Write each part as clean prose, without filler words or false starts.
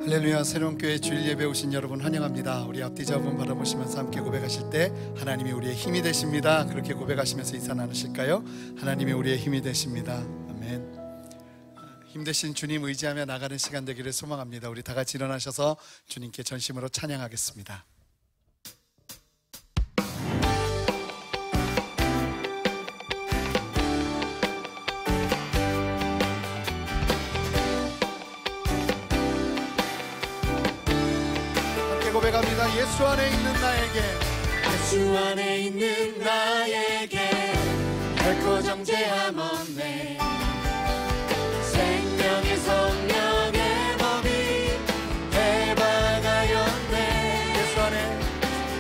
할렐루야. 새로운교회 주일 예배 오신 여러분 환영합니다. 우리 앞뒤 잡음 바라보시면서 함께 고백하실 때 하나님이 우리의 힘이 되십니다. 그렇게 고백하시면서 인사 나누실까요? 하나님이 우리의 힘이 되십니다. 아멘. 힘 되신 주님 의지하며 나가는 시간 되기를 소망합니다. 우리 다 같이 일어나셔서 주님께 전심으로 찬양하겠습니다. 고백합니다. 예수 안에 있는 나에게, 예수 안에 있는 나에게 결코 정죄함 없네. 생명의 성령의 법이 해방하였네.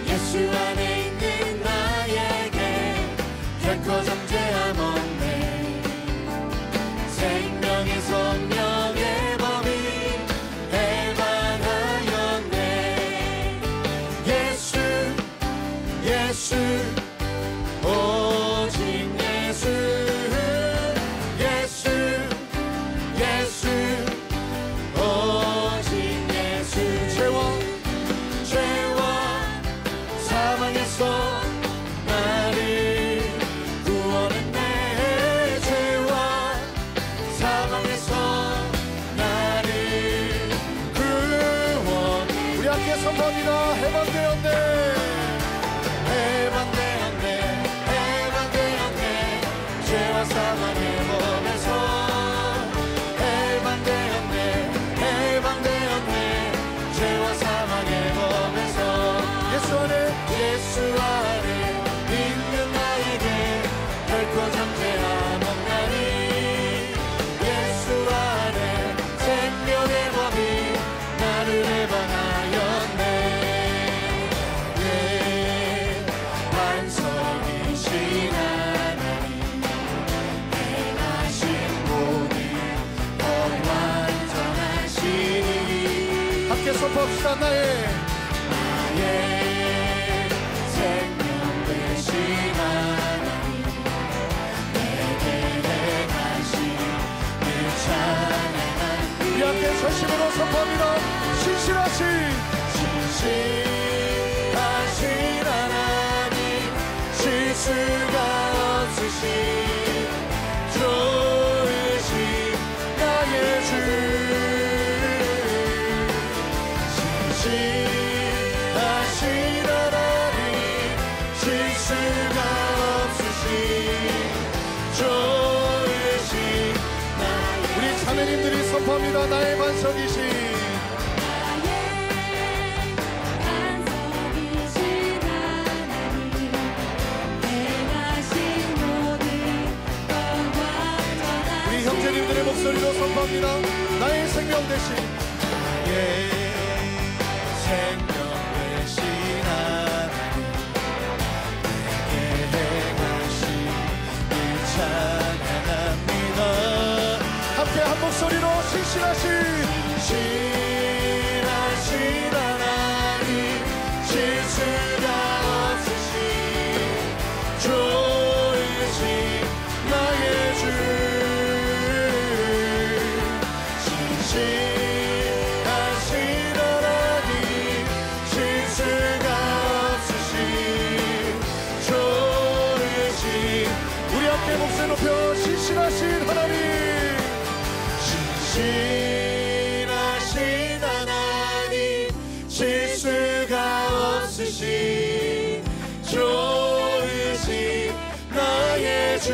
예수 안에 있는 나에게 결코 정죄함 없네. 생명의 성령의 법이 예수, 오직 예수, 예수, 예수, 오직 예수. 죄와 사망에서 나를 구원했네. 죄와 사망에서 나를 구원. 우리 함께 선포합니다. 해방되었네. 해방되었네, 해방되었네. 죄와 사망의 몸에서 해방되었네, 해방되었네. 죄와 사망의 몸에서 예수 안에 있는 나에게 결코 정죄함 없나니. 예수 안에 생명의 법이 나를 해방하였네. 선포합시다. 나의 생명 되신 하나님, 내게 행하신 그 찬양합니다. 우리 함께 전심으로 선포합니다. 신실하신 하나님, 실수가 없으신 좋으신 나의 주. 하신 하나님, 실수가 없으신 좋으신 나의. 우리 자매님들이 선포합니다. 나의 반석이신, 우리 형제님들의 목소리로 선포합니다. 나의 생명 대신, 생명 되신 하나님, 내게 행하신 그 찬양합니다. 함께 한 목소리로 신실하신 하나님, 실수가 없으신 좋으신 나의 주. 목소리 높여 신실하신 하나님, 신실하신 하나님, 실수가 없으신 좋으신 나의 주.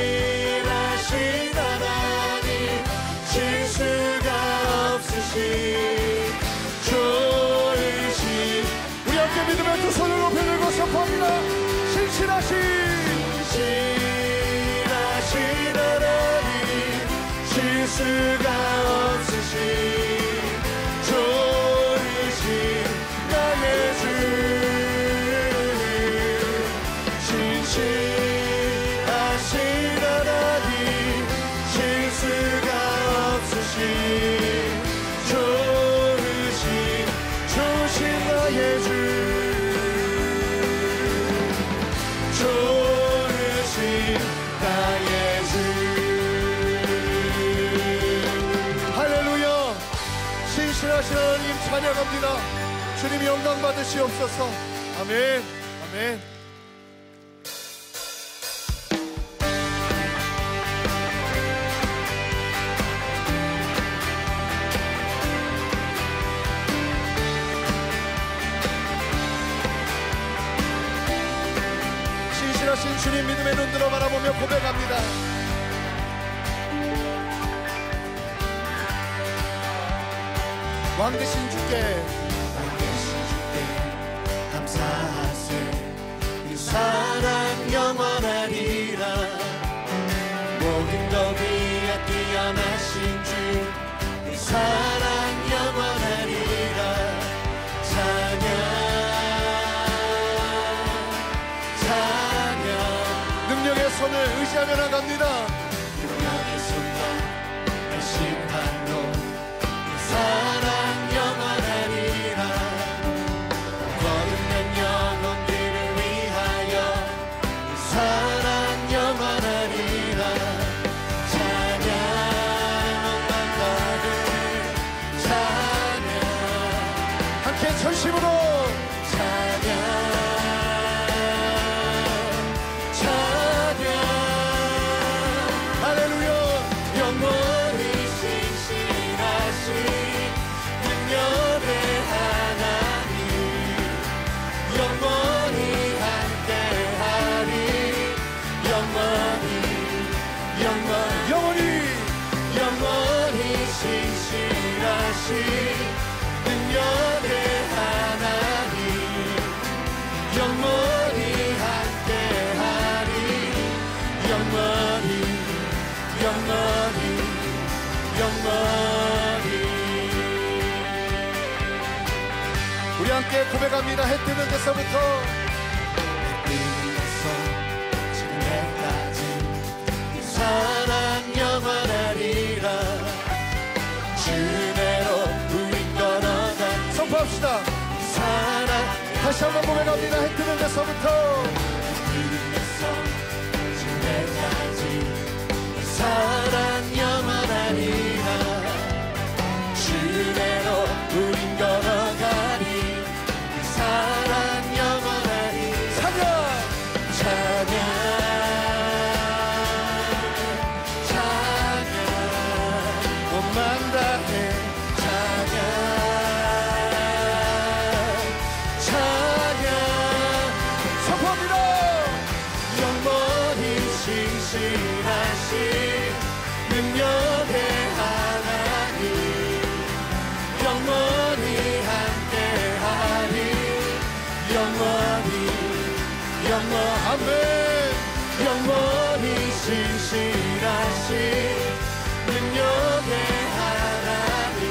신실하신 하나님, 실수가 없으신 좋으신. 우리 함께 믿으며 두 손을 높여 들고 선포합니다. 신실하신 하나님, 실수가 없으신 좋으신 나의 주. 신실하신 하나님, 실수가 없으신 좋으신 나의 주. 좋으신 나의 주. 찬양합니다. 주님 영광 받으시옵소서. 아멘. 아멘. 신실하신 주님 믿음의 눈으로 바라보며 고백합니다. 왕 되신 주께 감사하세. 이 사랑 영원하리라. 모든 것 위에 뛰어나신 주 이 사랑 영원하리라. 찬양 능력의 손을 의지하며 나갑니다. 능력의 손과 내 심판로 사랑 영원하리라. 거듭난 영혼들을 위하여 사랑 영원하리라. 찬양 만나를 찬양 함께 전심으로 능력의 하나님 영원히 함께하리. 영원히 영원히 영원히. 우리 함께 고백합니다. 해 뜨는 데서부터 지금까지 사랑 영원하리라. 주내로 우리 걸어간 선포합시다. 사랑 다시 한번 고백합니다. 해 뜨는 데서부터 지금까지 사랑 영원하리라. 주내로 우린 걸어가리. 사랑 영원하리. 찬양 몸만 다해 찬양 선포합니다. 영원히 신실하신 능력의 하나님 영원히 함께하리. 영원히 아멘. 영원히 신실하신 능력의 하나님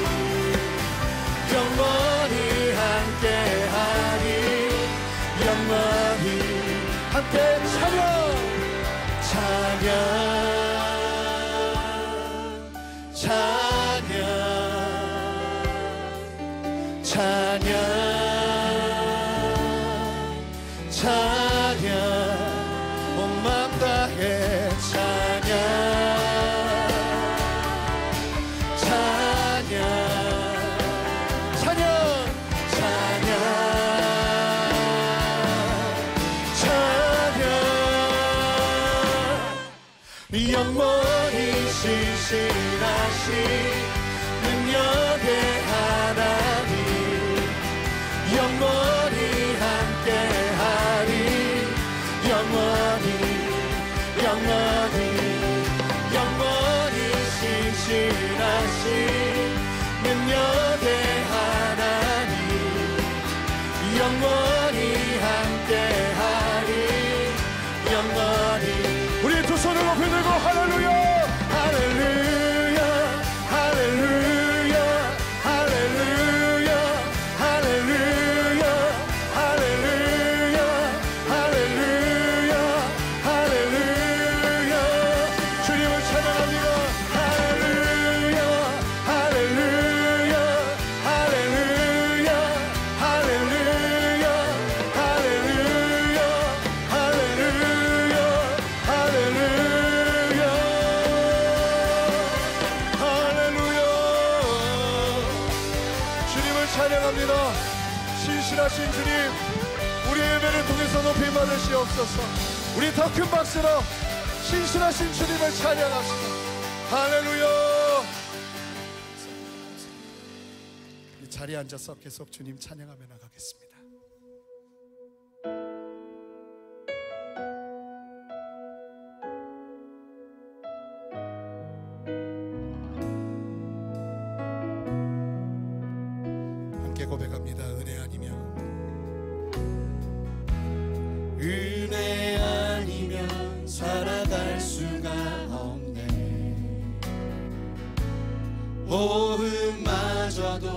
영원히 함께하리. 영원히 함께 찬양. 찬양 온 맘 다해 찬양 영원히 신실하신 능력의 하나님 영원히 함께하리. 영원히 신실하신 능력의 하나님 영원히 함께하리. 영원히 우리 두 손을 높이 들고 할렐루야. 할렐루야 할렐루야 할렐루야 할렐루야 할렐루야 할렐루야 할렐루야. 주님을 찬양합니다. 할렐루야 할렐루야 할렐루야 할렐루야 할렐루야 할렐루야 할렐루야. 살아계신 주님, 우리 예배를 통해서 높이 받으시옵소서. 우리 더 큰 박수로 신실하신 주님을 찬양합시다. 할렐루야. 이 자리에 앉아서 계속 주님 찬양하며 나가겠습니다. 함께 고백합니다. 은혜 아니면 은혜 아니면 살아갈 수가 없네. 모험마저도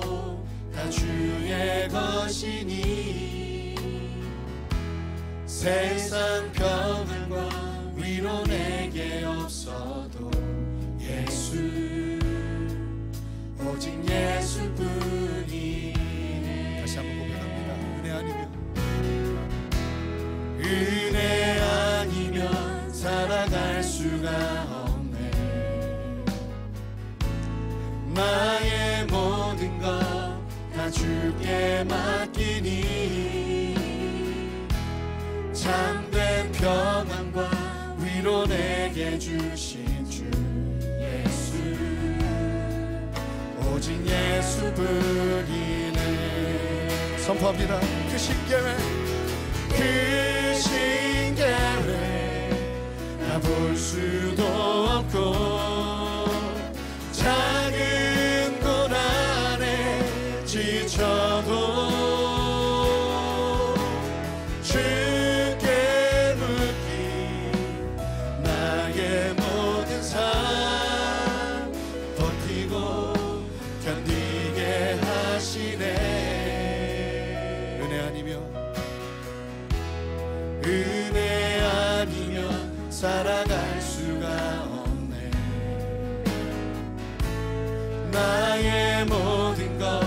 다 주의 것이니 세상 평안과 위로 내게 없어도 예수, 오직 예수뿐이. 다시 한번 고백합니다. 은혜 아니면 은혜 아니면 살아갈 수가 없네. 나의 모든 것 다 주께 맡기니 참된 평안과 위로 내게 주신 주 예수, 오직 예수뿐이네. 선포합니다. 그 신계획, 그 신계획 다 볼 수도 없고 작은 고난에 지쳐도 주께 묻기 나의 모든 삶 버티고 견디게 하시네. 은혜 아니면 은혜 아니면 살아갈 수가 없네. 나의 모든 것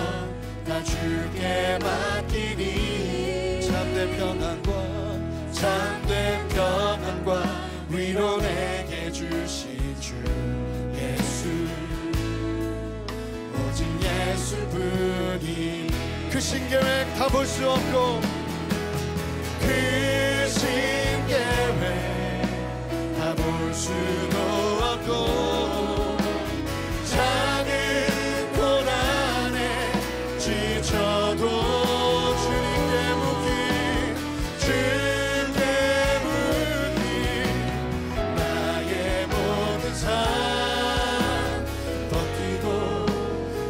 다 주께 맡기니 참된 평안과 위로 내게 주신 주 예수, 오직 예수뿐이. 그 신계획 다 볼 수 없고 그 신계획 다 볼 수도 없고 작은 고난에 지쳐도 주님께 묻기 나의 모든 삶 버티고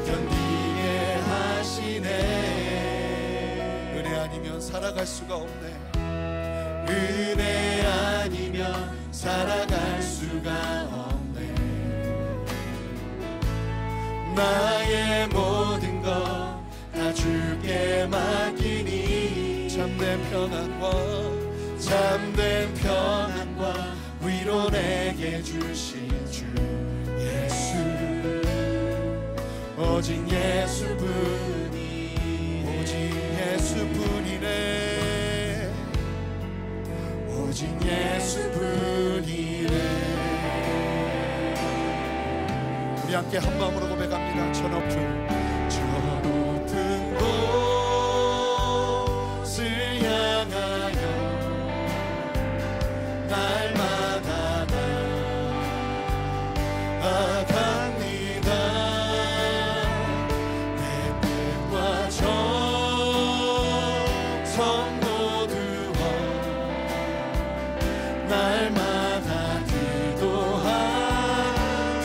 견디게 하시네. 은혜 아니면 살아갈 수가 없네. 은혜 아니면 살아갈 수가 없네. 나의 모든 것 다 주께 맡기니 참된 평안과 위로 내게 주신 주 예수, 오직 예수뿐이. 오직 예수뿐이네. 오직 예수뿐이네. 우리 함께 한 마음으로 고백합니다. 저 높은 곳을 향하여 날마다 나아갑니다. 내 뜻과 정성 모두와 날마다 기도하.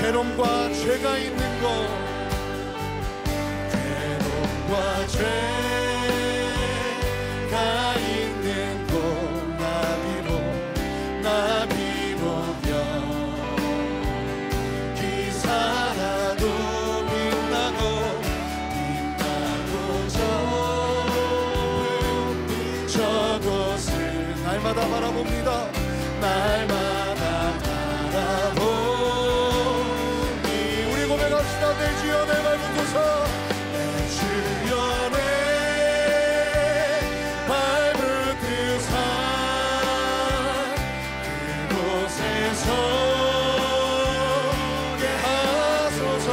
괴로움과 죄가 있는 곳, 괴로움과 죄가 있는 곳 나비로며 기사라도 빛나고 저곳을 날마다 바라봅니다. 날마다 바라보니. 우리 고백합시다. 내 주여 내 발 붙어서, 내 주여 내 발 붙으사 그곳에서 게 하소서.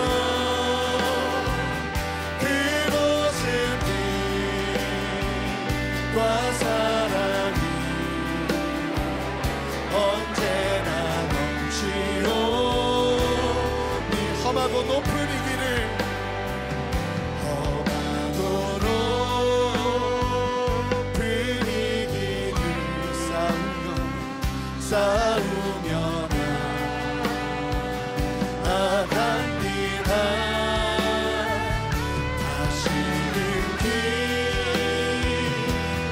그곳은 빛 싸우며 나갑니다. 다시는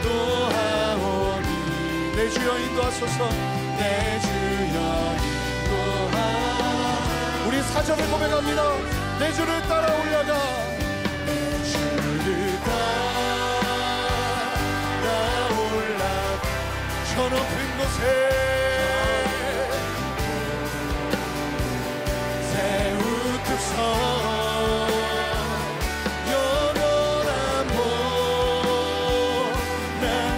기도하오니 내 주여 인도하소서. 내 주여 인도하. 우리 사절을 고백합니다. 내 주를 따라 올라가. 내 주를 따라 올라가. 저 높은 곳에 세우듯서 영원한 복락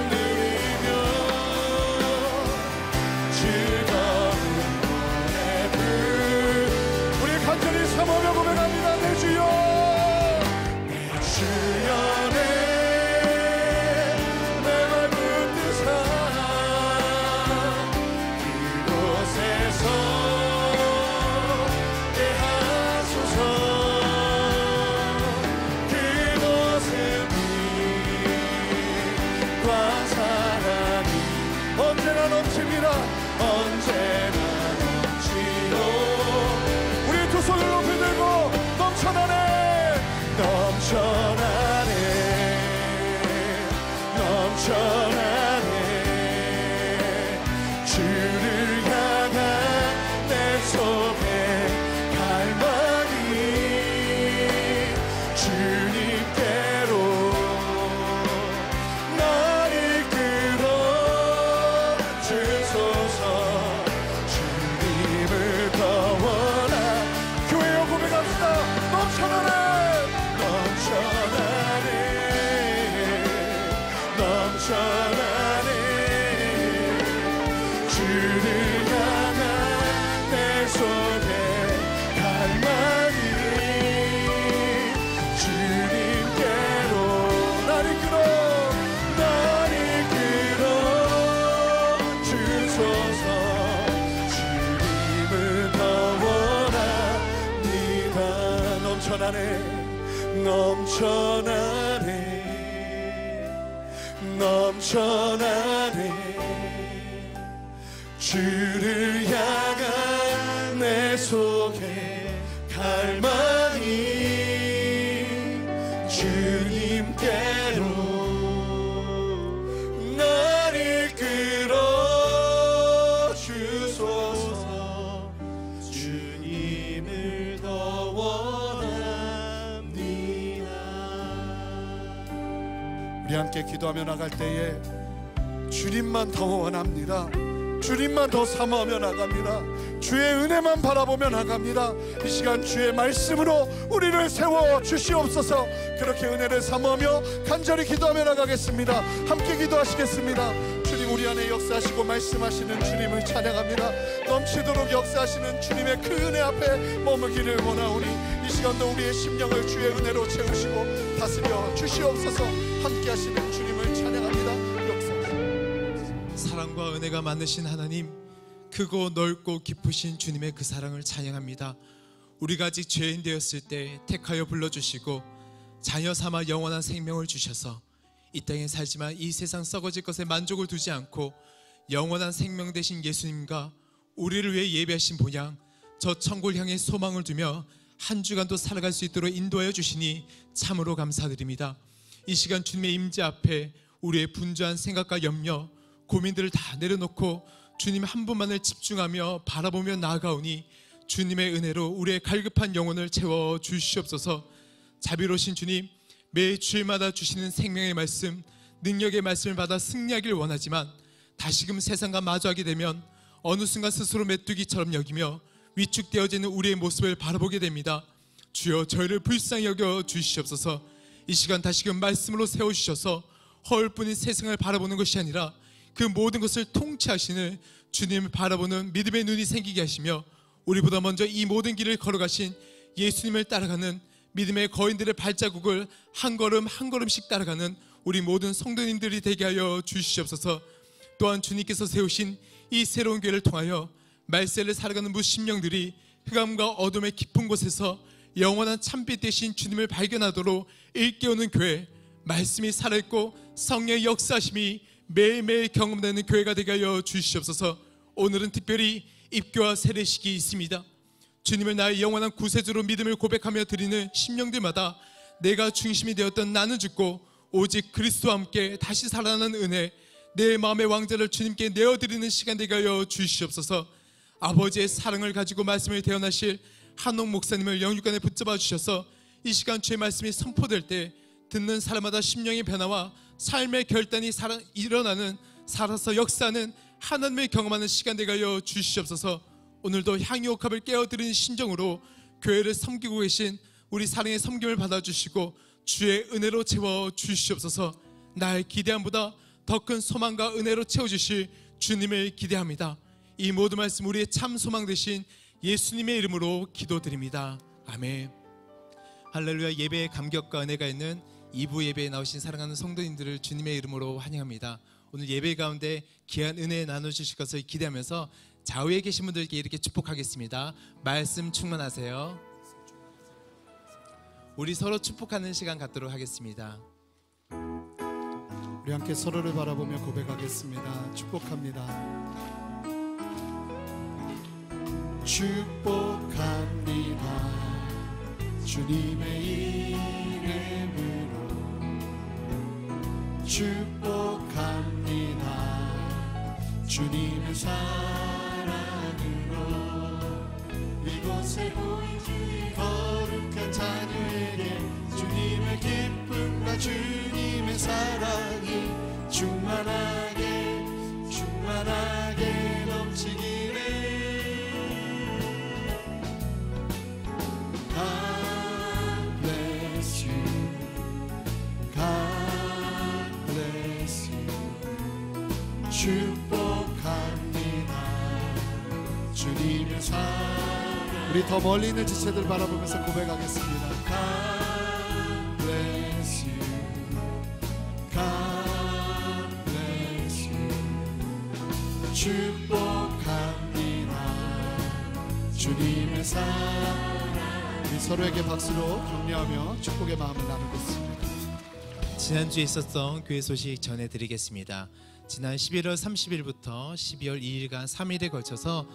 누리며 즐거운 노래 부르. 우리 간절히 삼으며 고백합니다. 내 주여 내 주여 내 말 붙드사 그곳에서 대하소서. 그곳은 빛과 사랑이 언제나 넘칩니다. 언제나 넘치고. 우리 두 손을 높이 들고 넘쳐나네 넘쳐나네 넘쳐나네. 주를 향한 내 속에 갈망이 주님께로 날 이끌어 주소서. 주님을 더 원하. 교회여 고백합시다. 넘쳐나네 넘쳐나네 넘쳐나네. 주를 향한 내 속에 갈망이 주님께로 날 이끌어 주소서. 주님을 더 원합니다. 넘쳐나네 넘쳐나네 넘쳐나네. 주를 향한 내 속에 갈망이 주님께로 날 이끌어 주소서. 주님을 더 원합니다. 우리 함께 기도하며 나갈 때에 주님만 더 원합니다. 주님만 더 사모하며 나갑니다. 주의 은혜만 바라보며 나갑니다. 이 시간 주의 말씀으로 우리를 세워 주시옵소서. 그렇게 은혜를 사모하며 간절히 기도하며 나가겠습니다. 함께 기도하시겠습니다. 주님 우리 안에 역사하시고 말씀하시는 주님을 찬양합니다. 넘치도록 역사하시는 주님의 그 은혜 앞에 머무기를 원하오니 이 시간도 우리의 심령을 주의 은혜로 채우시고 다스려 주시옵소서. 함께 하시는 주님을 찬양합니다. 사랑과 은혜가 많으신 하나님, 크고 넓고 깊으신 주님의 그 사랑을 찬양합니다. 우리가 아직 죄인 되었을 때 택하여 불러주시고 자녀 삼아 영원한 생명을 주셔서 이 땅에 살지만 이 세상 썩어질 것에 만족을 두지 않고 영원한 생명 되신 예수님과 우리를 위해 예배하신 본향 저 천국을 향해 소망을 두며 한 주간도 살아갈 수 있도록 인도하여 주시니 참으로 감사드립니다. 이 시간 주님의 임재 앞에 우리의 분주한 생각과 염려, 고민들을 다 내려놓고 주님 한 분만을 집중하며 바라보며 나아가오니 주님의 은혜로 우리의 갈급한 영혼을 채워 주시옵소서. 자비로우신 주님, 매 주일마다 주시는 생명의 말씀, 능력의 말씀을 받아 승리하길 원하지만 다시금 세상과 마주하게 되면 어느 순간 스스로 메뚜기처럼 여기며 위축되어지는 우리의 모습을 바라보게 됩니다. 주여 저희를 불쌍히 여겨 주시옵소서. 이 시간 다시금 말씀으로 세워주셔서 허울뿐인 세상을 바라보는 것이 아니라 그 모든 것을 통치하시는 주님을 바라보는 믿음의 눈이 생기게 하시며 우리보다 먼저 이 모든 길을 걸어가신 예수님을 따라가는 믿음의 거인들의 발자국을 한 걸음 한 걸음씩 따라가는 우리 모든 성도님들이 되게 하여 주시옵소서. 또한 주님께서 세우신 이 새로운 교회를 통하여 말세를 살아가는 무심령들이 흑암과 어둠의 깊은 곳에서 영원한 참빛 되신 주님을 발견하도록 일깨우는 교회, 말씀이 살아있고 성령의 역사하심이 매일매일 경험되는 교회가 되게 하여 주시옵소서. 오늘은 특별히 입교와 세례식이 있습니다. 주님을 나의 영원한 구세주로 믿음을 고백하며 드리는 심령들마다 내가 중심이 되었던 나는 죽고 오직 그리스도와 함께 다시 살아나는 은혜, 내 마음의 왕자를 주님께 내어드리는 시간 되게 하여 주시옵소서. 아버지의 사랑을 가지고 말씀을 대언하실 한옥 목사님을 영육간에 붙잡아 주셔서 이 시간 주의 말씀이 선포될 때 듣는 사람마다 심령의 변화와 삶의 결단이 일어나는, 살아서 역사하는 하나님을 경험하는 시간 되게 하여 주시옵소서. 오늘도 향유옥합을 깨어드리는 심정으로 교회를 섬기고 계신 우리 사랑의 섬김을 받아주시고 주의 은혜로 채워 주시옵소서. 나의 기대함보다 더 큰 소망과 은혜로 채워주실 주님을 기대합니다. 이 모든 말씀 우리의 참 소망 되신 예수님의 이름으로 기도드립니다. 아멘. 할렐루야. 예배의 감격과 은혜가 있는 2부 예배에 나오신 사랑하는 성도님들을 주님의 이름으로 환영합니다. 오늘 예배 가운데 귀한 은혜 나눠주실 것을 기대하면서 좌우에 계신 분들께 이렇게 축복하겠습니다. 말씀 충만하세요. 우리 서로 축복하는 시간 갖도록 하겠습니다. 우리 함께 서로를 바라보며 고백하겠습니다. 축복합니다. 축복합니다. 주님의 이름으로 축복합니다. 주님의 사랑으로 이곳에 모인 주의 거룩한 자녀에게 주님의 기쁨과 주님의 사랑이 충만하게 충만하게 넘치기를. God bless you. God bless you. 축복합니다. 주님의 사랑. 우리 더 멀리 있는 지체들 바라보면서 고백하겠습니다. God bless you. God bless you. 축복합니다. 주님의 사랑. 우리 서로에게 박수로 격려하며 축복의 마음을 나누고 있습니다. 지난주에 있었던 교회 소식 전해드리겠습니다. 지난 11월 30일부터 12월 2일간 3일에 걸쳐서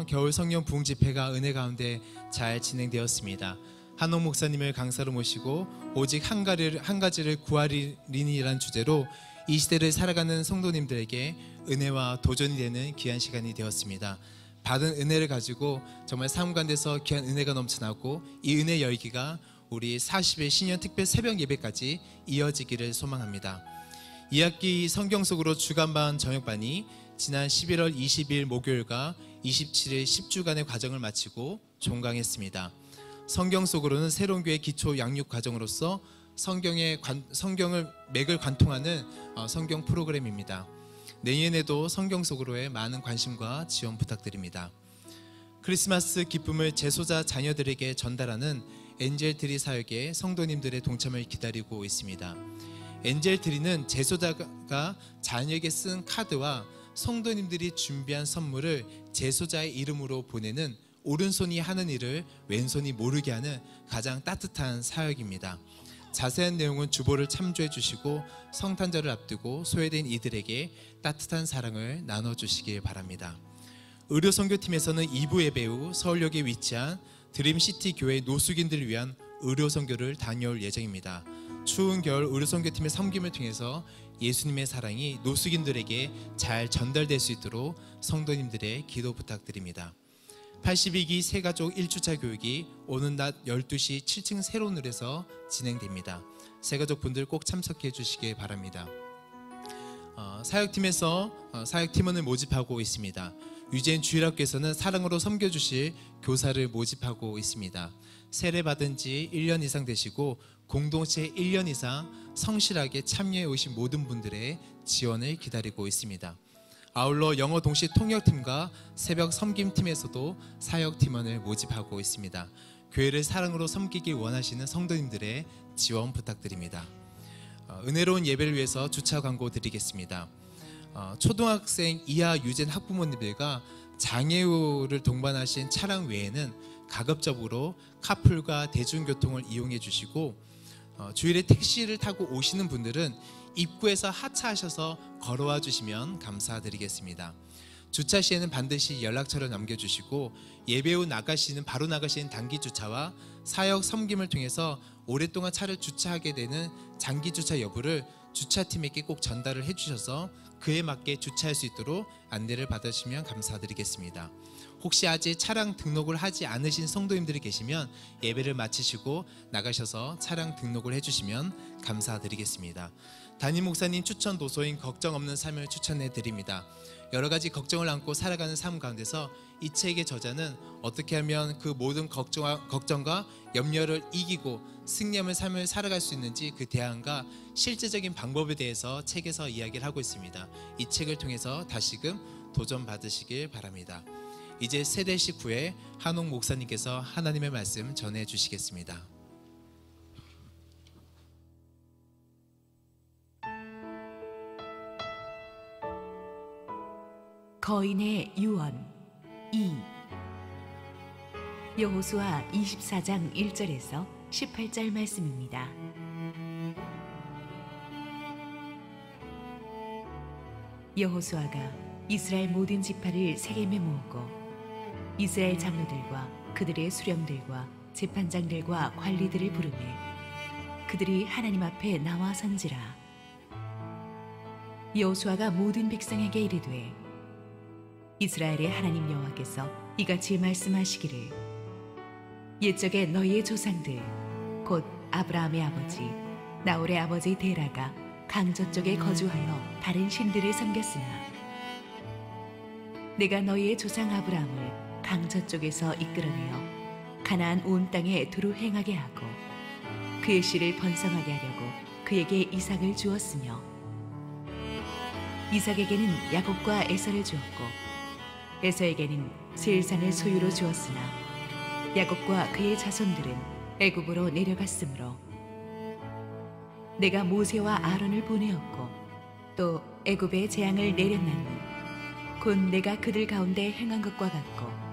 겨울 성령 부흥 집회가 은혜 가운데 잘 진행되었습니다. 한옥 목사님을 강사로 모시고 오직 한 가지를 구하리니라는 주제로 이 시대를 살아가는 성도님들에게 은혜와 도전이 되는 귀한 시간이 되었습니다. 받은 은혜를 가지고 정말 삶 가운데서 귀한 은혜가 넘쳐나고 이 은혜 열기가 우리 40일 신년 특별 새벽 예배까지 이어지기를 소망합니다. 2학기 성경 속으로 주간반 저녁반이 지난 11월 20일 목요일과 27일 10주간의 과정을 마치고 종강했습니다. 성경 속으로는 새로운 교회 기초 양육 과정으로서 성경을 맥을 관통하는 성경 프로그램입니다. 내년에도 성경 속으로의 많은 관심과 지원 부탁드립니다. 크리스마스 기쁨을 제소자 자녀들에게 전달하는 엔젤트리 사역에 성도님들의 동참을 기다리고 있습니다. 엔젤트리는 제소자가 자녀에게 쓴 카드와 성도님들이 준비한 선물을 제소자의 이름으로 보내는 오른손이 하는 일을 왼손이 모르게 하는 가장 따뜻한 사역입니다. 자세한 내용은 주보를 참조해 주시고 성탄절을 앞두고 소외된 이들에게 따뜻한 사랑을 나눠주시길 바랍니다. 의료선교팀에서는 2부 예배 후 서울역에 위치한 드림시티 교회 노숙인들을 위한 의료선교를 다녀올 예정입니다. 추운 겨울 의료선교팀의 섬김을 통해서 예수님의 사랑이 노숙인들에게 잘 전달될 수 있도록 성도님들의 기도 부탁드립니다. 82기 새가족 1주차 교육이 오는 낮 12시 7층 세론을에서 진행됩니다. 새가족분들 꼭 참석해 주시길 바랍니다. 사역팀에서 사역팀원을 모집하고 있습니다. 유재인 주일학교에서는 사랑으로 섬겨주실 교사를 모집하고 있습니다. 세례받은 지 1년 이상 되시고 공동체에 1년 이상 성실하게 참여해 오신 모든 분들의 지원을 기다리고 있습니다. 아울러 영어 동시 통역팀과 새벽 섬김팀에서도 사역팀원을 모집하고 있습니다. 교회를 사랑으로 섬기길 원하시는 성도님들의 지원 부탁드립니다. 은혜로운 예배를 위해서 주차 광고 드리겠습니다. 초등학생 이하 유젠 학부모님들과 장애우를 동반하신 차량 외에는 가급적으로 카풀과 대중교통을 이용해 주시고 주일에 택시를 타고 오시는 분들은 입구에서 하차하셔서 걸어와 주시면 감사드리겠습니다. 주차 시에는 반드시 연락처를 남겨주시고 예배 후 바로 나가시는 단기 주차와 사역 섬김을 통해서 오랫동안 차를 주차하게 되는 장기 주차 여부를 주차팀에게 꼭 전달을 해주셔서 그에 맞게 주차할 수 있도록 안내를 받으시면 감사드리겠습니다. 혹시 아직 차량 등록을 하지 않으신 성도님들이 계시면 예배를 마치시고 나가셔서 차량 등록을 해주시면 감사드리겠습니다. 담임 목사님 추천 도서인 걱정 없는 삶을 추천해 드립니다. 여러 가지 걱정을 안고 살아가는 삶 가운데서 이 책의 저자는 어떻게 하면 그 모든 걱정과 염려를 이기고 승리하는 삶을 살아갈 수 있는지 그 대안과 실제적인 방법에 대해서 책에서 이야기를 하고 있습니다. 이 책을 통해서 다시금 도전 받으시길 바랍니다. 이제 세대식 후에 한옥 목사님께서 하나님의 말씀 전해 주시겠습니다. 거인의 유언 2. 여호수아 24장 1절에서 18절 말씀입니다. 여호수아가 이스라엘 모든 지파를 세겜에 모으고 이스라엘 장로들과 그들의 수령들과 재판장들과 관리들을 부르매 그들이 하나님 앞에 나와 선지라. 여호수아가 모든 백성에게 이르되 이스라엘의 하나님 여호와께서 이같이 말씀하시기를 옛적에 너희의 조상들 곧 아브라함의 아버지 나홀의 아버지 데라가 강저쪽에 거주하여 다른 신들을 섬겼으나 내가 너희의 조상 아브라함을 강저쪽에서 이끌어내어 가나안 온 땅에 두루 행하게 하고 그의 씨를 번성하게 하려고 그에게 이삭을 주었으며 이삭에게는 야곱과 에서를 주었고 에서에게는 세일산을 소유로 주었으나 야곱과 그의 자손들은 애굽으로 내려갔으므로 내가 모세와 아론을 보내었고 또 애굽에 재앙을 내렸나니 곧 내가 그들 가운데 행한 것과 같고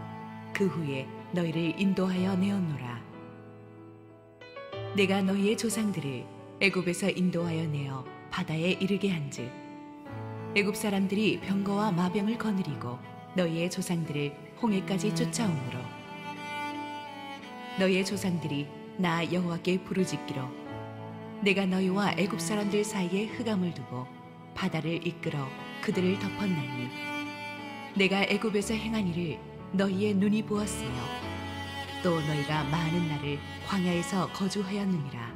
그 후에 너희를 인도하여 내었노라. 내가 너희의 조상들을 애굽에서 인도하여 내어 바다에 이르게 한즉 애굽 사람들이 병거와 마병을 거느리고 너희의 조상들을 홍해까지 쫓아오므로 너희의 조상들이 나 여호와께 부르짖기로 내가 너희와 애굽 사람들 사이에 흑암을 두고 바다를 이끌어 그들을 덮었나니 내가 애굽에서 행한 일을 너희의 눈이 보았으며 또 너희가 많은 날을 광야에서 거주하였느니라.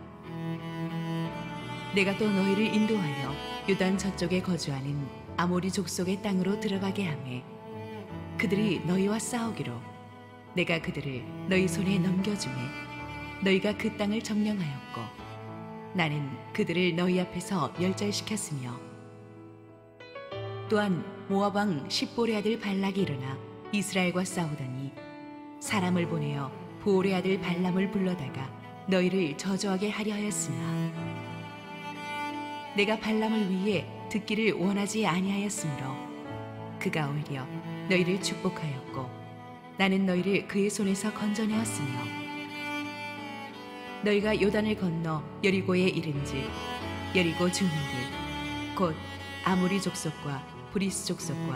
내가 또 너희를 인도하여 요단 저쪽에 거주하는 아모리 족속의 땅으로 들어가게 하매 그들이 너희와 싸우기로 내가 그들을 너희 손에 넘겨주매 너희가 그 땅을 점령하였고 나는 그들을 너희 앞에서 멸절시켰으며 또한 모압 왕 십볼의 아들 발락이 일어나 이스라엘과 싸우더니 사람을 보내어 보올의 아들 발람을 불러다가 너희를 저주하게 하려 하였으나 내가 발람을 위해 듣기를 원하지 아니하였으므로 그가 오히려 너희를 축복하였고 나는 너희를 그의 손에서 건져내었으며 너희가 요단을 건너 여리고에 이른즉 여리고 주민들 곧 아모리 족속과 브리스 족속과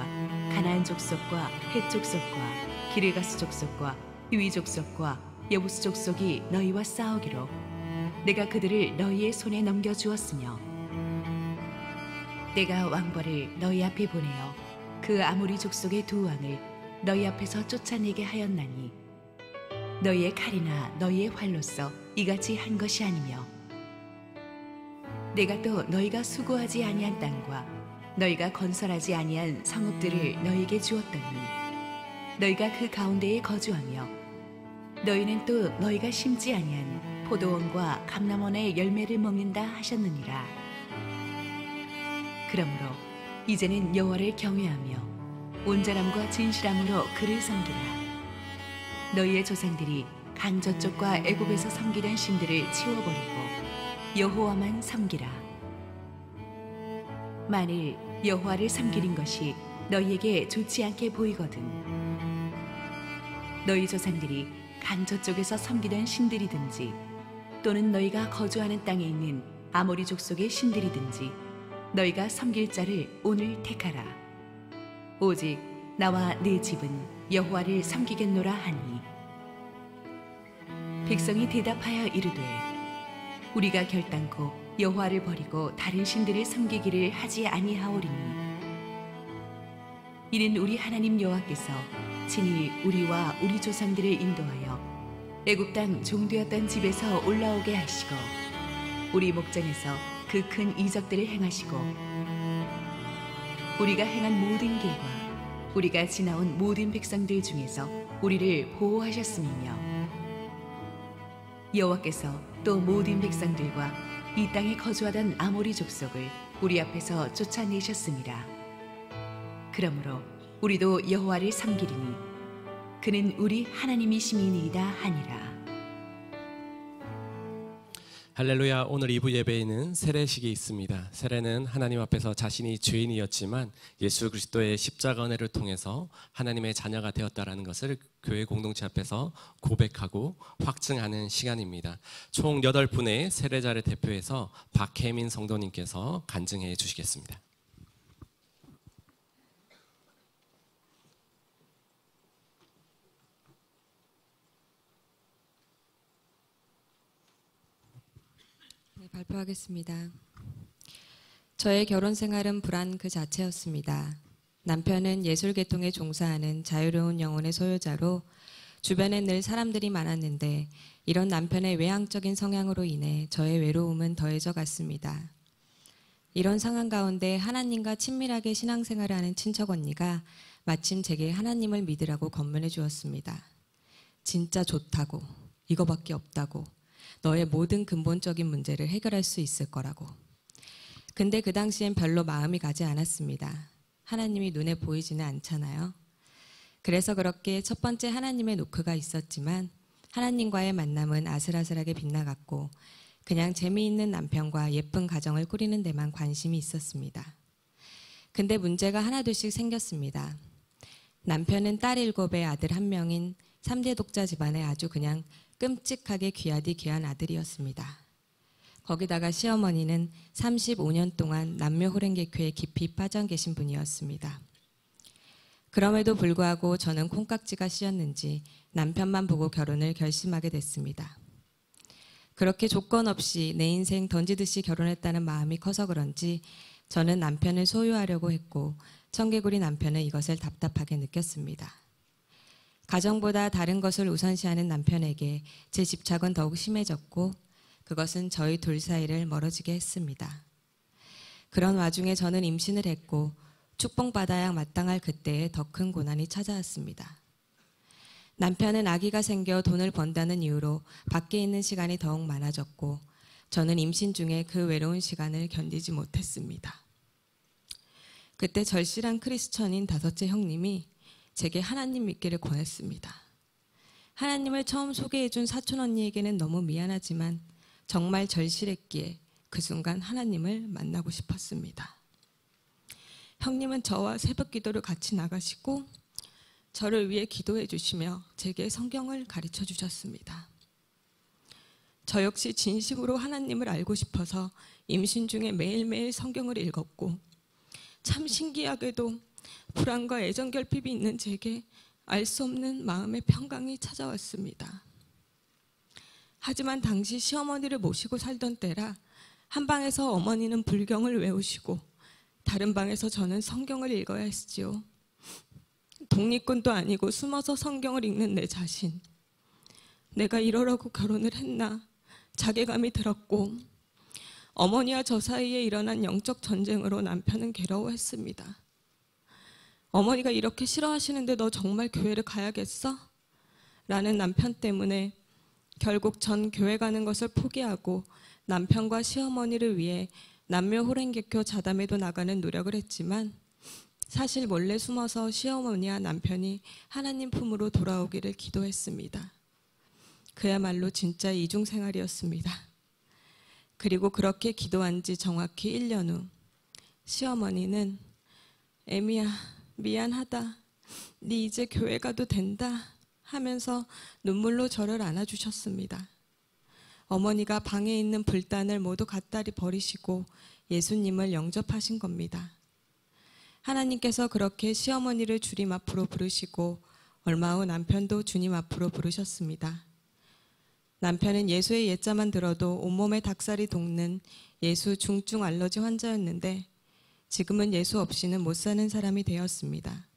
가나안 족속과 헷 족속과 기르가스 족속과 유이 족속과 여부스 족속이 너희와 싸우기로 내가 그들을 너희의 손에 넘겨주었으며 내가 왕벌을 너희 앞에 보내어 그 아모리 족속의 두 왕을 너희 앞에서 쫓아내게 하였나니 너희의 칼이나 너희의 활로서 이같이 한 것이 아니며 내가 또 너희가 수고하지 아니한 땅과 너희가 건설하지 아니한 성읍들을 너희에게 주었더니 너희가 그 가운데에 거주하며 너희는 또 너희가 심지 아니한 포도원과 감람원의 열매를 먹는다 하셨느니라. 그러므로 이제는 여호와를 경외하며 온전함과 진실함으로 그를 섬기라. 너희의 조상들이 강 저쪽과 애굽에서 섬기던 신들을 치워버리고 여호와만 섬기라. 만일 여호와를 섬기는 것이 너희에게 좋지 않게 보이거든 너희 조상들이 강 저쪽에서 섬기던 신들이든지 또는 너희가 거주하는 땅에 있는 아모리 족속의 신들이든지 너희가 섬길 자를 오늘 택하라. 오직 나와 내 집은 여호와를 섬기겠노라 하니 백성이 대답하여 이르되 우리가 결단코 여호와를 버리고 다른 신들을 섬기기를 하지 아니하오리니 이는 우리 하나님 여호와께서 친히 우리와 우리 조상들을 인도하여 애굽 땅 종되었던 집에서 올라오게 하시고 우리 목전에서 그 큰 이적들을 행하시고 우리가 행한 모든 길과 우리가 지나온 모든 백성들 중에서 우리를 보호하셨음이며 여호와께서 또 모든 백성들과 이 땅에 거주하던 아모리 족속을 우리 앞에서 쫓아내셨습니다. 그러므로 우리도 여호와를 섬기리니 그는 우리 하나님이심이니이다 하니라. 할렐루야. 오늘 2부 예배에는 세례식이 있습니다. 세례는 하나님 앞에서 자신이 죄인이었지만 예수 그리스도의 십자가 은혜를 통해서 하나님의 자녀가 되었다라는 것을 교회 공동체 앞에서 고백하고 확증하는 시간입니다. 총 8분의 세례자를 대표해서 박혜민 성도님께서 간증해 주시겠습니다. 발표하겠습니다. 저의 결혼 생활은 불안 그 자체였습니다. 남편은 예술계통에 종사하는 자유로운 영혼의 소유자로 주변에 늘 사람들이 많았는데 이런 남편의 외향적인 성향으로 인해 저의 외로움은 더해져 갔습니다. 이런 상황 가운데 하나님과 친밀하게 신앙생활을 하는 친척 언니가 마침 제게 하나님을 믿으라고 권면해 주었습니다. 진짜 좋다고, 이거밖에 없다고, 너의 모든 근본적인 문제를 해결할 수 있을 거라고. 근데 그 당시엔 별로 마음이 가지 않았습니다. 하나님이 눈에 보이지는 않잖아요. 그래서 그렇게 첫 번째 하나님의 노크가 있었지만 하나님과의 만남은 아슬아슬하게 빗나갔고 그냥 재미있는 남편과 예쁜 가정을 꾸리는 데만 관심이 있었습니다. 근데 문제가 하나둘씩 생겼습니다. 남편은 딸 7에 아들 1명인 3대 독자 집안의 아주 그냥 끔찍하게 귀하디 귀한 아들이었습니다. 거기다가 시어머니는 35년 동안 남녀 호랭개교에 깊이 빠져 계신 분이었습니다. 그럼에도 불구하고 저는 콩깍지가 씌었는지 남편만 보고 결혼을 결심하게 됐습니다. 그렇게 조건 없이 내 인생 던지듯이 결혼했다는 마음이 커서 그런지 저는 남편을 소유하려고 했고 청개구리 남편은 이것을 답답하게 느꼈습니다. 가정보다 다른 것을 우선시하는 남편에게 제 집착은 더욱 심해졌고 그것은 저희 둘 사이를 멀어지게 했습니다. 그런 와중에 저는 임신을 했고 축복받아야 마땅할 그때에 더 큰 고난이 찾아왔습니다. 남편은 아기가 생겨 돈을 번다는 이유로 밖에 있는 시간이 더욱 많아졌고 저는 임신 중에 그 외로운 시간을 견디지 못했습니다. 그때 절실한 크리스천인 5째 형님이 제게 하나님 믿기를 권했습니다. 하나님을 처음 소개해준 사촌 언니에게는 너무 미안하지만 정말 절실했기에 그 순간 하나님을 만나고 싶었습니다. 형님은 저와 새벽 기도를 같이 나가시고 저를 위해 기도해 주시며 제게 성경을 가르쳐 주셨습니다. 저 역시 진심으로 하나님을 알고 싶어서 임신 중에 매일매일 성경을 읽었고 참 신기하게도 불안과 애정 결핍이 있는 제게 알 수 없는 마음의 평강이 찾아왔습니다. 하지만 당시 시어머니를 모시고 살던 때라 한 방에서 어머니는 불경을 외우시고 다른 방에서 저는 성경을 읽어야 했지요. 독립군도 아니고 숨어서 성경을 읽는 내 자신. 내가 이러라고 결혼을 했나 자괴감이 들었고 어머니와 저 사이에 일어난 영적 전쟁으로 남편은 괴로워했습니다. 어머니가 이렇게 싫어하시는데 너 정말 교회를 가야겠어? 라는 남편 때문에 결국 전 교회 가는 것을 포기하고 남편과 시어머니를 위해 남녀 호랭개교 자담회도 나가는 노력을 했지만 사실 몰래 숨어서 시어머니와 남편이 하나님 품으로 돌아오기를 기도했습니다. 그야말로 진짜 이중생활이었습니다. 그리고 그렇게 기도한 지 정확히 1년 후 시어머니는 애미야 미안하다. 네 이제 교회 가도 된다 하면서 눈물로 저를 안아주셨습니다. 어머니가 방에 있는 불단을 모두 갖다리 버리시고 예수님을 영접하신 겁니다. 하나님께서 그렇게 시어머니를 주님 앞으로 부르시고 얼마 후 남편도 주님 앞으로 부르셨습니다. 남편은 예수의 옛자만 들어도 온몸에 닭살이 돋는 예수 중증 알러지 환자였는데 지금은 예수 없이는 못 사는 사람이 되었습니다.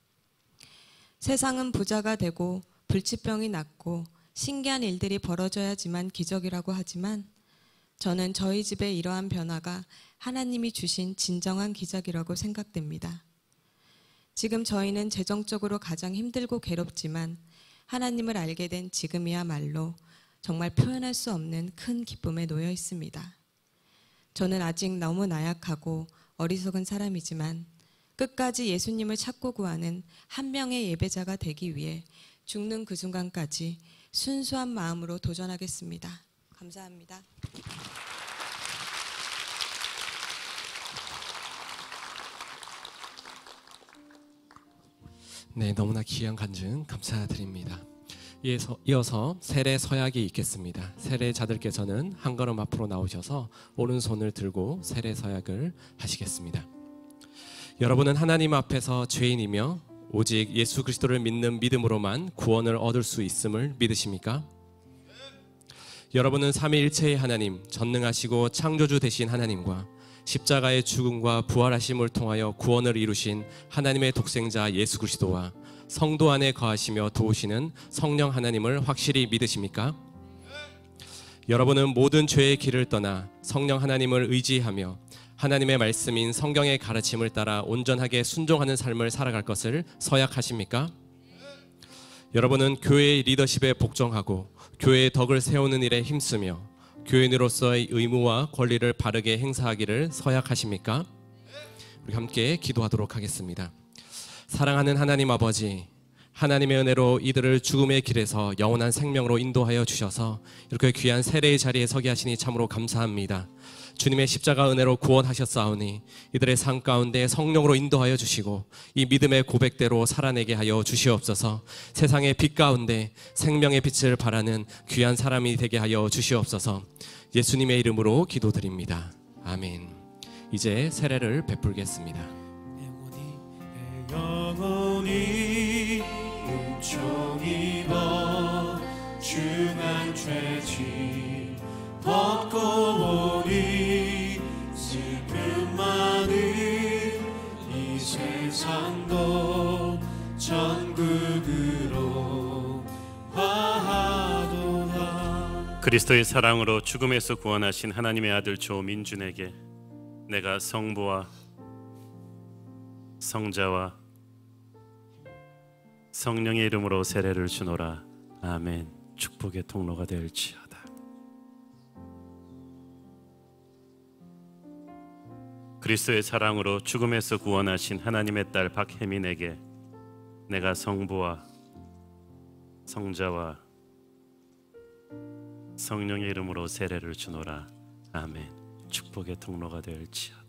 세상은 부자가 되고 불치병이 낫고 신기한 일들이 벌어져야지만 기적이라고 하지만 저는 저희 집의 이러한 변화가 하나님이 주신 진정한 기적이라고 생각됩니다. 지금 저희는 재정적으로 가장 힘들고 괴롭지만 하나님을 알게 된 지금이야말로 정말 표현할 수 없는 큰 기쁨에 놓여 있습니다. 저는 아직 너무 나약하고 어리석은 사람이지만 끝까지 예수님을 찾고 구하는 한 명의 예배자가 되기 위해 죽는 그 순간까지 순수한 마음으로 도전하겠습니다. 감사합니다. 네, 너무나 귀한 간증 감사드립니다. 이어서 세례 서약이 있겠습니다. 세례자들께서는 한 걸음 앞으로 나오셔서 오른손을 들고 세례 서약을 하시겠습니다. 여러분은 하나님 앞에서 죄인이며 오직 예수 그리스도를 믿는 믿음으로만 구원을 얻을 수 있음을 믿으십니까? 여러분은 삼위일체의 하나님, 전능하시고 창조주 되신 하나님과 십자가의 죽음과 부활하심을 통하여 구원을 이루신 하나님의 독생자 예수 그리스도와 성도 안에 거하시며 도우시는 성령 하나님을 확실히 믿으십니까? 여러분은 모든 죄의 길을 떠나 성령 하나님을 의지하며 하나님의 말씀인 성경의 가르침을 따라 온전하게 순종하는 삶을 살아갈 것을 서약하십니까? 여러분은 교회의 리더십에 복종하고 교회의 덕을 세우는 일에 힘쓰며 교인으로서의 의무와 권리를 바르게 행사하기를 서약하십니까? 우리 함께 기도하도록 하겠습니다. 사랑하는 하나님 아버지, 하나님의 은혜로 이들을 죽음의 길에서 영원한 생명으로 인도하여 주셔서 이렇게 귀한 세례의 자리에 서게 하시니 참으로 감사합니다. 주님의 십자가 은혜로 구원하셨사오니 이들의 삶 가운데 성령으로 인도하여 주시고 이 믿음의 고백대로 살아내게 하여 주시옵소서. 세상의 빛 가운데 생명의 빛을 발하는 귀한 사람이 되게 하여 주시옵소서. 예수님의 이름으로 기도드립니다. 아멘. 이제 세례를 베풀겠습니다. 영혼이 은총입어 중한 죄짐 벗고 오니 슬픔 많은 이 세상도 천국으로 화하도다. 그리스도의 사랑으로 죽음에서 구원하신 하나님의 아들 조민준에게 내가 성부와 성자와 성령의 이름으로 세례를 주노라. 아멘. 축복의 통로가 될지어다. 그리스도의 사랑으로 죽음에서 구원하신 하나님의 딸 박혜민에게 내가 성부와 성자와 성령의 이름으로 세례를 주노라. 아멘. 축복의 통로가 될지어다.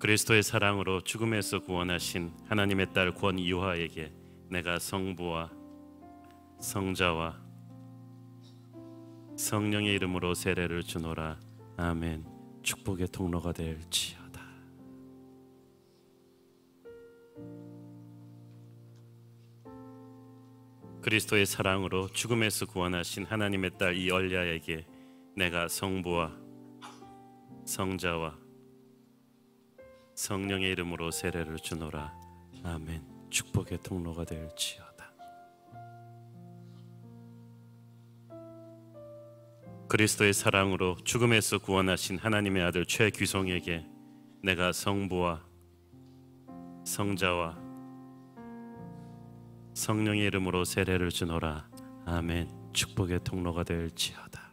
그리스도의 사랑으로 죽음에서 구원하신 하나님의 딸 권이화에게 내가 성부와 성자와 성령의 이름으로 세례를 주노라. 아멘. 축복의 통로가 될지어다. 그리스도의 사랑으로 죽음에서 구원하신 하나님의 딸 이얼야에게 내가 성부와 성자와 성령의 이름으로 세례를 주노라. 아멘. 축복의 통로가 될지어다. 그리스도의 사랑으로 죽음에서 구원하신 하나님의 아들 최규성에게 내가 성부와 성자와 성령의 이름으로 세례를 주노라. 아멘. 축복의 통로가 될지어다.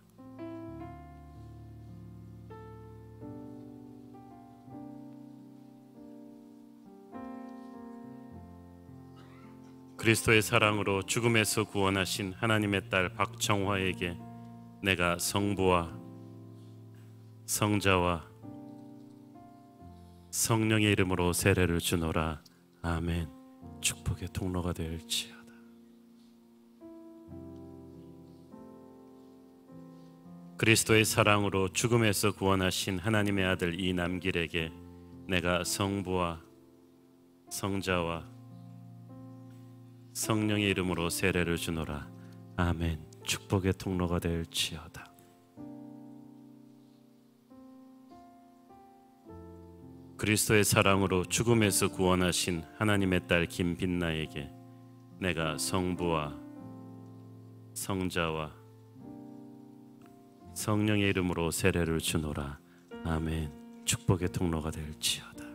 그리스도의 사랑으로 죽음에서 구원하신 하나님의 딸 박정화에게 내가 성부와 성자와 성령의 이름으로 세례를 주노라. 아멘. 축복의 통로가 될지어다. 그리스도의 사랑으로 죽음에서 구원하신 하나님의 아들 이남길에게 내가 성부와 성자와 성령의 이름으로 세례를 주노라. 아멘. 축복의 통로가 될지어다. 그리스도의 사랑으로 죽음에서 구원하신 하나님의 딸 김빛나에게 내가 성부와 성자와 성령의 이름으로 세례를 주노라. 아멘. 축복의 통로가 될지어다.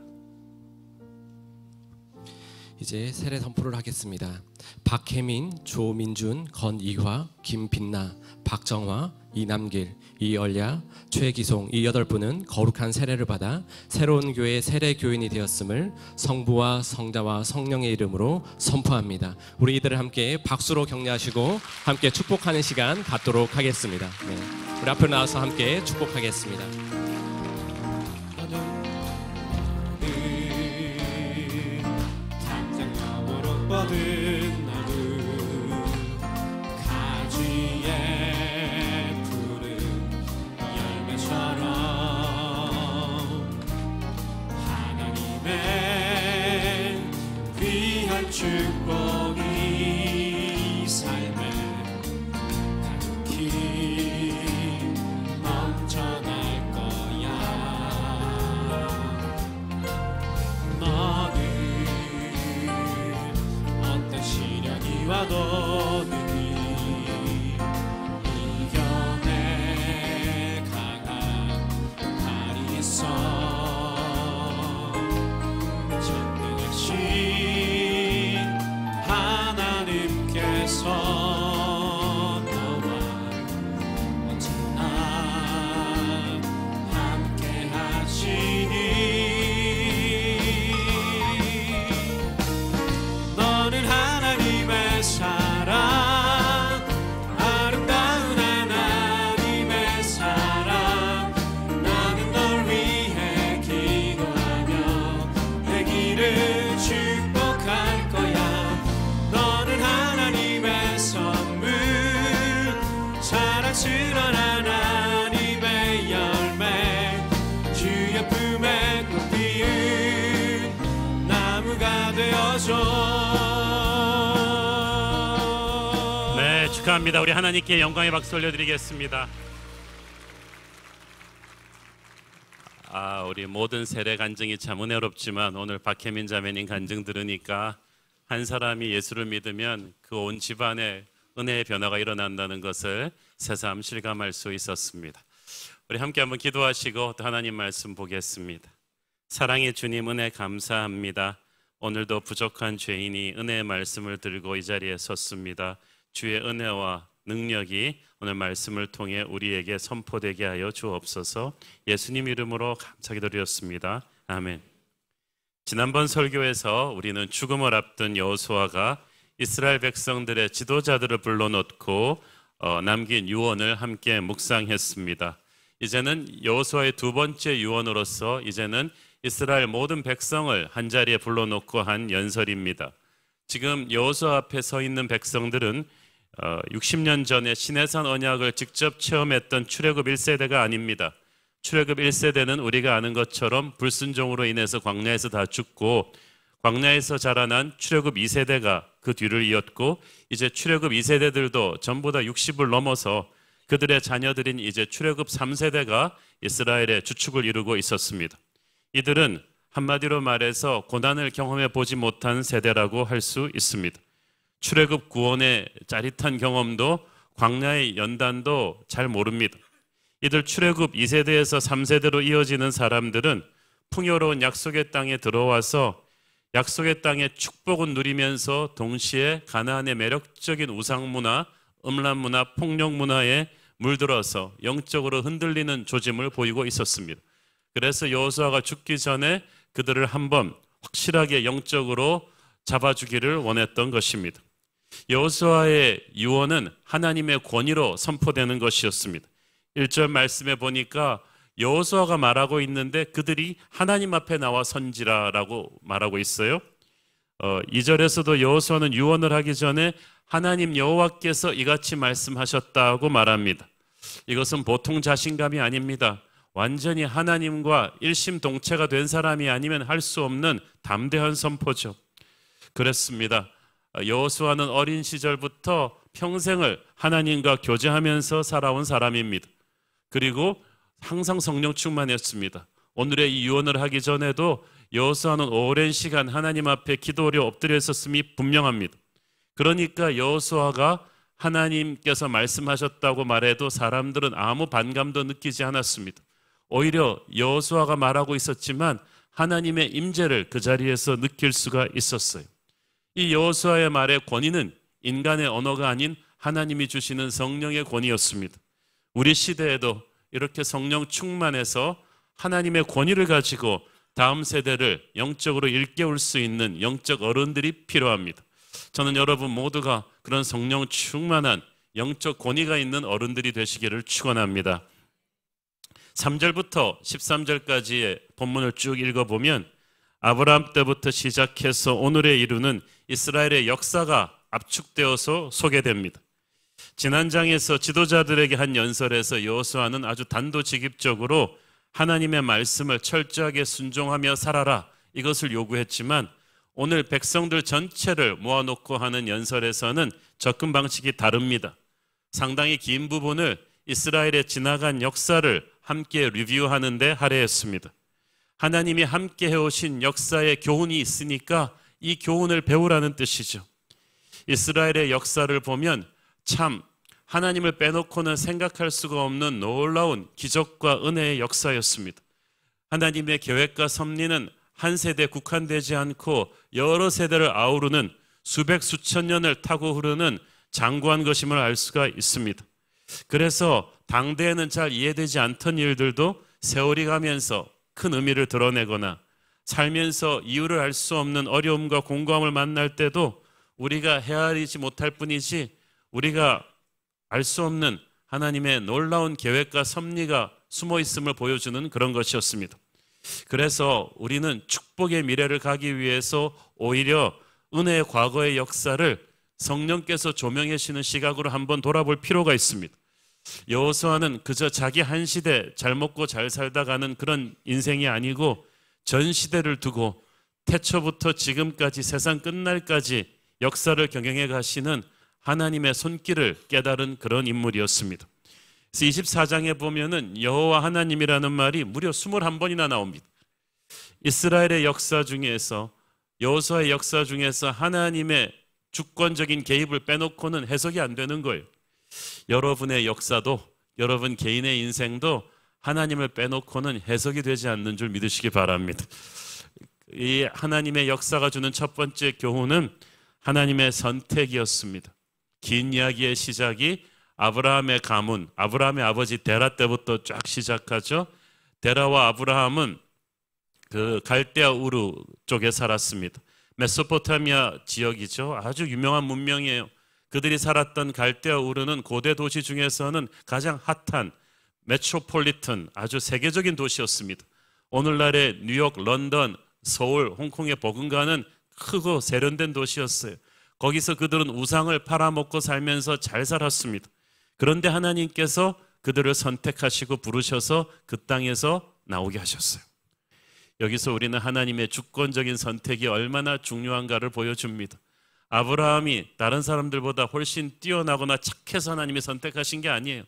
이제 세례 선포를 하겠습니다. 박혜민, 조민준, 건이화, 김빛나, 박정화, 이남길, 이얼야, 최기송 이 8분은 거룩한 세례를 받아 새로운 교회의 세례 교인이 되었음을 성부와 성자와 성령의 이름으로 선포합니다. 우리 이들을 함께 박수로 격려하시고 함께 축복하는 시간 갖도록 하겠습니다. 네. 우리 앞으로 나와서 함께 축복하겠습니다. 뻗은 나무 가지에 푸른 열매처럼 하나님의 귀한 축복이 삶에 가득히 넘쳐날 거야. 너는 시련이 와도 능히 이겨내 강한 팔이 있어. 전능하신 하나님께서 너와 언제나 함께 하시니 너는 하나님의 사랑, 아름다운 하나님의 사랑. 나는 널 위해 기도하며 내 길을 축복할 거야. 너는 하나님의 선물, 사랑스러운 하나님의 열매. 주의 품에 꽃 피운 나무가 되어줘. 축하합니다. 우리 하나님께 영광의 박수 올려드리겠습니다. 우리 모든 세례 간증이 참 은혜롭지만 오늘 박혜민 자매님 간증 들으니까 한 사람이 예수를 믿으면 그 온 집안에 은혜의 변화가 일어난다는 것을 새삼 실감할 수 있었습니다. 우리 함께 한번 기도하시고 또 하나님 말씀 보겠습니다. 사랑의 주님, 은혜 감사합니다. 오늘도 부족한 죄인이 은혜의 말씀을 들고 이 자리에 섰습니다. 주의 은혜와 능력이 오늘 말씀을 통해 우리에게 선포되게 하여 주옵소서. 예수님 이름으로 감사드렸습니다. 아멘. 지난번 설교에서 우리는 죽음을 앞둔 여호수아가 이스라엘 백성들의 지도자들을 불러놓고 남긴 유언을 함께 묵상했습니다. 이제는 여호수아의 두 번째 유언으로서 이제는 이스라엘 모든 백성을 한자리에 불러놓고 한 연설입니다. 지금 여호수아 앞에 서 있는 백성들은 60년 전에 시내산 언약을 직접 체험했던 출애굽 1세대가 아닙니다. 출애굽 1세대는 우리가 아는 것처럼 불순종으로 인해서 광야에서 다 죽고 광야에서 자라난 출애굽 2세대가 그 뒤를 이었고 이제 출애굽 2세대들도 전부 다 60을 넘어서 그들의 자녀들인 이제 출애굽 3세대가 이스라엘의 주축을 이루고 있었습니다. 이들은 한마디로 말해서 고난을 경험해 보지 못한 세대라고 할 수 있습니다. 출애굽 구원의 짜릿한 경험도 광야의 연단도 잘 모릅니다. 이들 출애굽 2세대에서 3세대로 이어지는 사람들은 풍요로운 약속의 땅에 들어와서 약속의 땅의 축복은 누리면서 동시에 가나안의 매력적인 우상문화, 음란문화, 폭력문화에 물들어서 영적으로 흔들리는 조짐을 보이고 있었습니다. 그래서 여호수아가 죽기 전에 그들을 한번 확실하게 영적으로 잡아주기를 원했던 것입니다. 여호수아의 유언은 하나님의 권위로 선포되는 것이었습니다. 1절 말씀에 보니까 여호수아가 말하고 있는데 그들이 하나님 앞에 나와 선지라라고 말하고 있어요. 2절에서도 여호수아는 유언을 하기 전에 하나님 여호와께서 이같이 말씀하셨다고 말합니다. 이것은 보통 자신감이 아닙니다. 완전히 하나님과 일심동체가 된 사람이 아니면 할 수 없는 담대한 선포죠. 그랬습니다. 여호수아는 어린 시절부터 평생을 하나님과 교제하면서 살아온 사람입니다. 그리고 항상 성령 충만했습니다. 오늘의 이 유언을 하기 전에도 여호수아는 오랜 시간 하나님 앞에 기도하려 엎드려 있었음이 분명합니다. 그러니까 여호수아가 하나님께서 말씀하셨다고 말해도 사람들은 아무 반감도 느끼지 않았습니다. 오히려 여호수아가 말하고 있었지만 하나님의 임재를 그 자리에서 느낄 수가 있었어요. 이 여호수아의 말의 권위는 인간의 언어가 아닌 하나님이 주시는 성령의 권위였습니다. 우리 시대에도 이렇게 성령 충만해서 하나님의 권위를 가지고 다음 세대를 영적으로 일깨울 수 있는 영적 어른들이 필요합니다. 저는 여러분 모두가 그런 성령 충만한 영적 권위가 있는 어른들이 되시기를 축원합니다. 3절부터 13절까지의 본문을 쭉 읽어보면 아브라함 때부터 시작해서 오늘에 이르는 이스라엘의 역사가 압축되어서 소개됩니다. 지난 장에서 지도자들에게 한 연설에서 여호수아는 아주 단도직입적으로 하나님의 말씀을 철저하게 순종하며 살아라 이것을 요구했지만 오늘 백성들 전체를 모아놓고 하는 연설에서는 접근 방식이 다릅니다. 상당히 긴 부분을 이스라엘의 지나간 역사를 함께 리뷰하는 데 할애했습니다. 하나님이 함께 해오신 역사의 교훈이 있으니까 이 교훈을 배우라는 뜻이죠. 이스라엘의 역사를 보면 참 하나님을 빼놓고는 생각할 수가 없는 놀라운 기적과 은혜의 역사였습니다. 하나님의 계획과 섭리는 한 세대에 국한되지 않고 여러 세대를 아우르는 수백 수천 년을 타고 흐르는 장구한 것임을 알 수가 있습니다. 그래서 당대에는 잘 이해되지 않던 일들도 세월이 가면서 큰 의미를 드러내거나 살면서 이유를 알 수 없는 어려움과 공고함을 만날 때도 우리가 헤아리지 못할 뿐이지 우리가 알 수 없는 하나님의 놀라운 계획과 섭리가 숨어 있음을 보여주는 그런 것이었습니다. 그래서 우리는 축복의 미래를 가기 위해서 오히려 은혜의 과거의 역사를 성령께서 조명해 주시는 시각으로 한번 돌아볼 필요가 있습니다. 여호수아는 그저 자기 한 시대 잘 먹고 잘 살다 가는 그런 인생이 아니고 전 시대를 두고 태초부터 지금까지 세상 끝날까지 역사를 경영해 가시는 하나님의 손길을 깨달은 그런 인물이었습니다. 그래서 24장에 보면은 여호와 하나님이라는 말이 무려 21번이나 나옵니다. 이스라엘의 역사 중에서 여호수아의 역사 중에서 하나님의 주권적인 개입을 빼놓고는 해석이 안 되는 거예요. 여러분의 역사도 여러분 개인의 인생도 하나님을 빼놓고는 해석이 되지 않는 줄 믿으시기 바랍니다. 이 하나님의 역사가 주는 첫 번째 교훈은 하나님의 선택이었습니다. 긴 이야기의 시작이 아브라함의 가문, 아브라함의 아버지 데라 때부터 쫙 시작하죠. 데라와 아브라함은 그 갈대아 우르 쪽에 살았습니다. 메소포타미아 지역이죠. 아주 유명한 문명이에요. 그들이 살았던 갈대아 우르는 고대 도시 중에서는 가장 핫한 메트로폴리탄, 아주 세계적인 도시였습니다. 오늘날의 뉴욕, 런던, 서울, 홍콩의 버금가는 크고 세련된 도시였어요. 거기서 그들은 우상을 팔아먹고 살면서 잘 살았습니다. 그런데 하나님께서 그들을 선택하시고 부르셔서 그 땅에서 나오게 하셨어요. 여기서 우리는 하나님의 주권적인 선택이 얼마나 중요한가를 보여줍니다. 아브라함이 다른 사람들보다 훨씬 뛰어나거나 착해서 하나님이 선택하신 게 아니에요.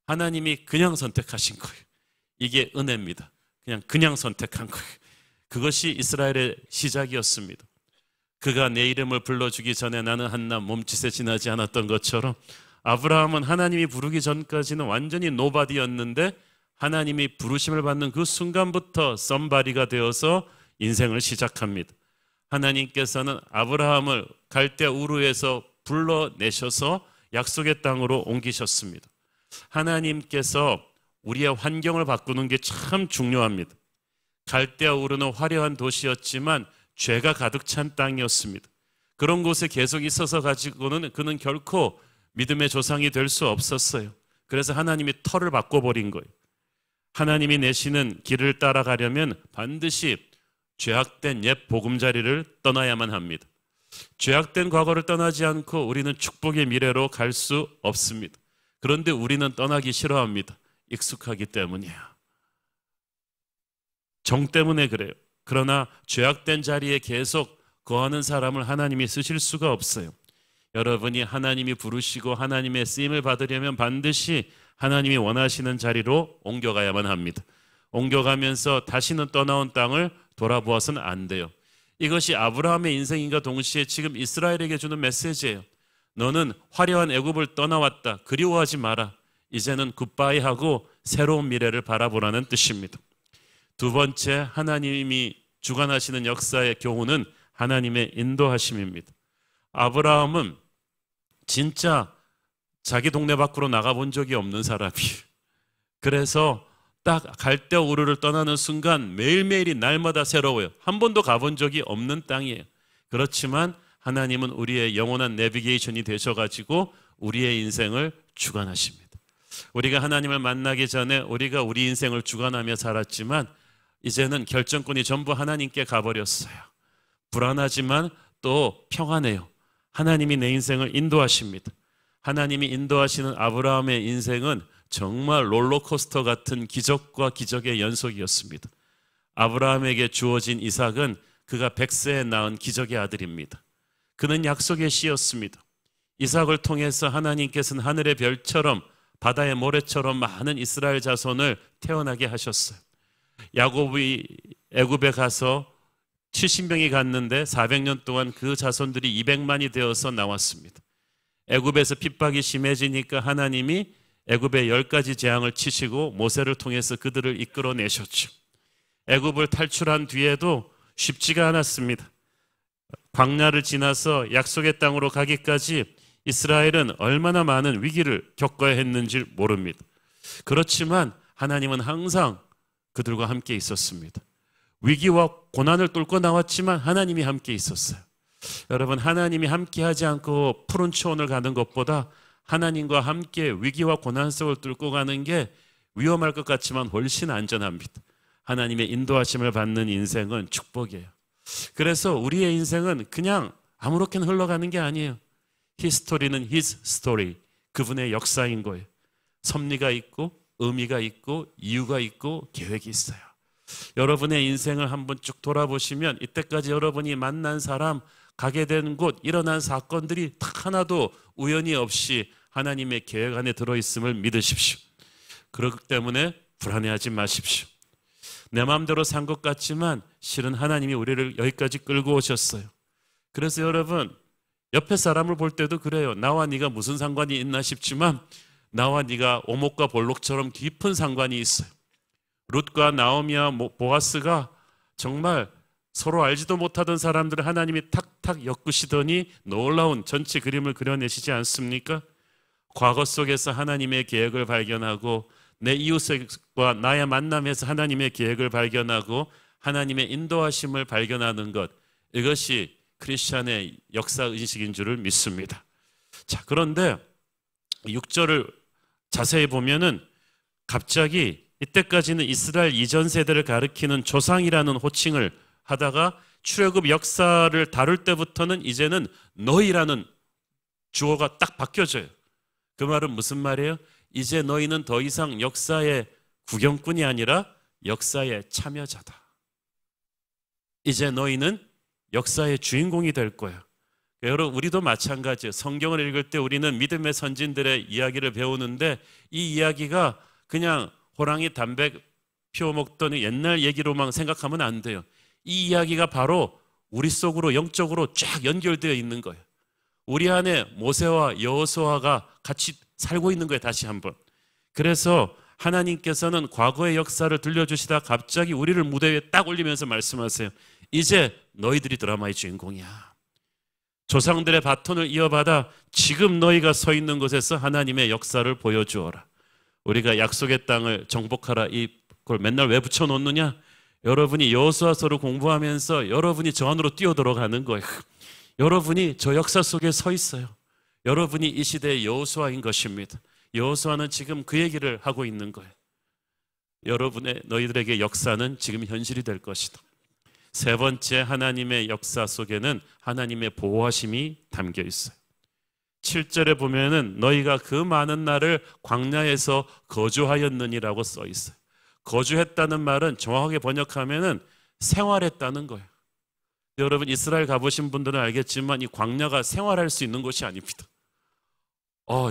하나님이 그냥 선택하신 거예요. 이게 은혜입니다. 그냥 선택한 거예요. 그것이 이스라엘의 시작이었습니다. 그가 내 이름을 불러주기 전에 나는 한낱 몸짓에 지나지 않았던 것처럼 아브라함은 하나님이 부르기 전까지는 완전히 노바디였는데 하나님이 부르심을 받는 그 순간부터 썸바디가 되어서 인생을 시작합니다. 하나님께서는 아브라함을 갈대아 우르에서 불러내셔서 약속의 땅으로 옮기셨습니다. 하나님께서 우리의 환경을 바꾸는 게 참 중요합니다. 갈대아 우르는 화려한 도시였지만 죄가 가득 찬 땅이었습니다. 그런 곳에 계속 있어서 가지고는 그는 결코 믿음의 조상이 될 수 없었어요. 그래서 하나님이 터를 바꿔버린 거예요. 하나님이 내시는 길을 따라가려면 반드시 죄악된 옛 보금자리를 떠나야만 합니다. 죄악된 과거를 떠나지 않고 우리는 축복의 미래로 갈 수 없습니다. 그런데 우리는 떠나기 싫어합니다. 익숙하기 때문이에요. 정 때문에 그래요. 그러나 죄악된 자리에 계속 거하는 사람을 하나님이 쓰실 수가 없어요. 여러분이 하나님이 부르시고 하나님의 쓰임을 받으려면 반드시 하나님이 원하시는 자리로 옮겨가야만 합니다. 옮겨가면서 다시는 떠나온 땅을 돌아보아서는 안 돼요. 이것이 아브라함의 인생인가 동시에 지금 이스라엘에게 주는 메시지예요. 너는 화려한 애굽을 떠나왔다. 그리워하지 마라. 이제는 굿바이하고 새로운 미래를 바라보라는 뜻입니다. 두 번째, 하나님이 주관하시는 역사의 교훈은 하나님의 인도하심입니다. 아브라함은 진짜 자기 동네 밖으로 나가본 적이 없는 사람이에요. 그래서 딱 갈대 우르를 떠나는 순간 매일매일이 날마다 새로워요. 한 번도 가본 적이 없는 땅이에요. 그렇지만 하나님은 우리의 영원한 내비게이션이 되셔가지고 우리의 인생을 주관하십니다. 우리가 하나님을 만나기 전에 우리가 우리 인생을 주관하며 살았지만 이제는 결정권이 전부 하나님께 가버렸어요. 불안하지만 또 평안해요. 하나님이 내 인생을 인도하십니다. 하나님이 인도하시는 아브라함의 인생은 정말 롤러코스터 같은 기적과 기적의 연속이었습니다. 아브라함에게 주어진 이삭은 그가 100세에 낳은 기적의 아들입니다. 그는 약속의 씨였습니다. 이삭을 통해서 하나님께서는 하늘의 별처럼 바다의 모래처럼 많은 이스라엘 자손을 태어나게 하셨어요. 야곱이 애굽에 가서 70명이 갔는데 400년 동안 그 자손들이 200만이 되어서 나왔습니다. 애굽에서 핍박이 심해지니까 하나님이 애굽의 10가지 재앙을 치시고 모세를 통해서 그들을 이끌어내셨죠. 애굽을 탈출한 뒤에도 쉽지가 않았습니다. 광야를 지나서 약속의 땅으로 가기까지 이스라엘은 얼마나 많은 위기를 겪어야 했는지 모릅니다. 그렇지만 하나님은 항상 그들과 함께 있었습니다. 위기와 고난을 뚫고 나왔지만 하나님이 함께 있었어요. 여러분, 하나님이 함께하지 않고 푸른 초원을 가는 것보다 하나님과 함께 위기와 고난 속을 뚫고 가는 게 위험할 것 같지만 훨씬 안전합니다. 하나님의 인도하심을 받는 인생은 축복이에요. 그래서 우리의 인생은 그냥 아무렇게나 흘러가는 게 아니에요. 히스토리는 His story, 그분의 역사인 거예요. 섭리가 있고 의미가 있고 이유가 있고 계획이 있어요. 여러분의 인생을 한번 쭉 돌아보시면 이때까지 여러분이 만난 사람, 가게 된 곳, 일어난 사건들이 딱 하나도 우연이 없이 하나님의 계획 안에 들어있음을 믿으십시오. 그렇기 때문에 불안해하지 마십시오. 내 마음대로 산 것 같지만 실은 하나님이 우리를 여기까지 끌고 오셨어요. 그래서 여러분, 옆에 사람을 볼 때도 그래요. 나와 네가 무슨 상관이 있나 싶지만 나와 네가 오목과 볼록처럼 깊은 상관이 있어요. 룻과 나오미와 보아스가 정말 서로 알지도 못하던 사람들을 하나님이 탁탁 엮으시더니 놀라운 전체 그림을 그려내시지 않습니까? 과거 속에서 하나님의 계획을 발견하고 내 이웃과 나의 만남에서 하나님의 계획을 발견하고 하나님의 인도하심을 발견하는 것, 이것이 크리스찬의 역사의식인 줄을 믿습니다. 자, 그런데 6절을 자세히 보면은 갑자기 이때까지는 이스라엘 이전 세대를 가리키는 조상이라는 호칭을 하다가 출애굽 역사를 다룰 때부터는 이제는 너희라는 주어가 딱 바뀌어져요. 그 말은 무슨 말이에요? 이제 너희는 더 이상 역사의 구경꾼이 아니라 역사의 참여자다. 이제 너희는 역사의 주인공이 될 거야. 여러분, 우리도 마찬가지예요. 성경을 읽을 때 우리는 믿음의 선진들의 이야기를 배우는데 이 이야기가 그냥 호랑이 담배 피워 먹던 옛날 얘기로만 생각하면 안 돼요. 이 이야기가 바로 우리 속으로 영적으로 쫙 연결되어 있는 거예요. 우리 안에 모세와 여호수아가 같이 살고 있는 거예요. 다시 한번. 그래서 하나님께서는 과거의 역사를 들려주시다 갑자기 우리를 무대 위에 딱 올리면서 말씀하세요. 이제 너희들이 드라마의 주인공이야. 조상들의 바톤을 이어받아 지금 너희가 서 있는 곳에서 하나님의 역사를 보여주어라. 우리가 약속의 땅을 정복하라, 이걸 맨날 왜 붙여놓느냐? 여러분이 여호수아서를 공부하면서 여러분이 저 안으로 뛰어들어가는 거예요. 여러분이 저 역사 속에 서 있어요. 여러분이 이 시대의 여호수아인 것입니다. 여호수아는 지금 그 얘기를 하고 있는 거예요. 너희들에게 역사는 지금 현실이 될 것이다. 세 번째, 하나님의 역사 속에는 하나님의 보호하심이 담겨 있어요. 7절에 보면은 너희가 그 많은 날을 광야에서 거주하였느니라고 써 있어요. 거주했다는 말은 정확하게 번역하면은 생활했다는 거예요. 여러분 이스라엘 가보신 분들은 알겠지만 이 광야가 생활할 수 있는 곳이 아닙니다.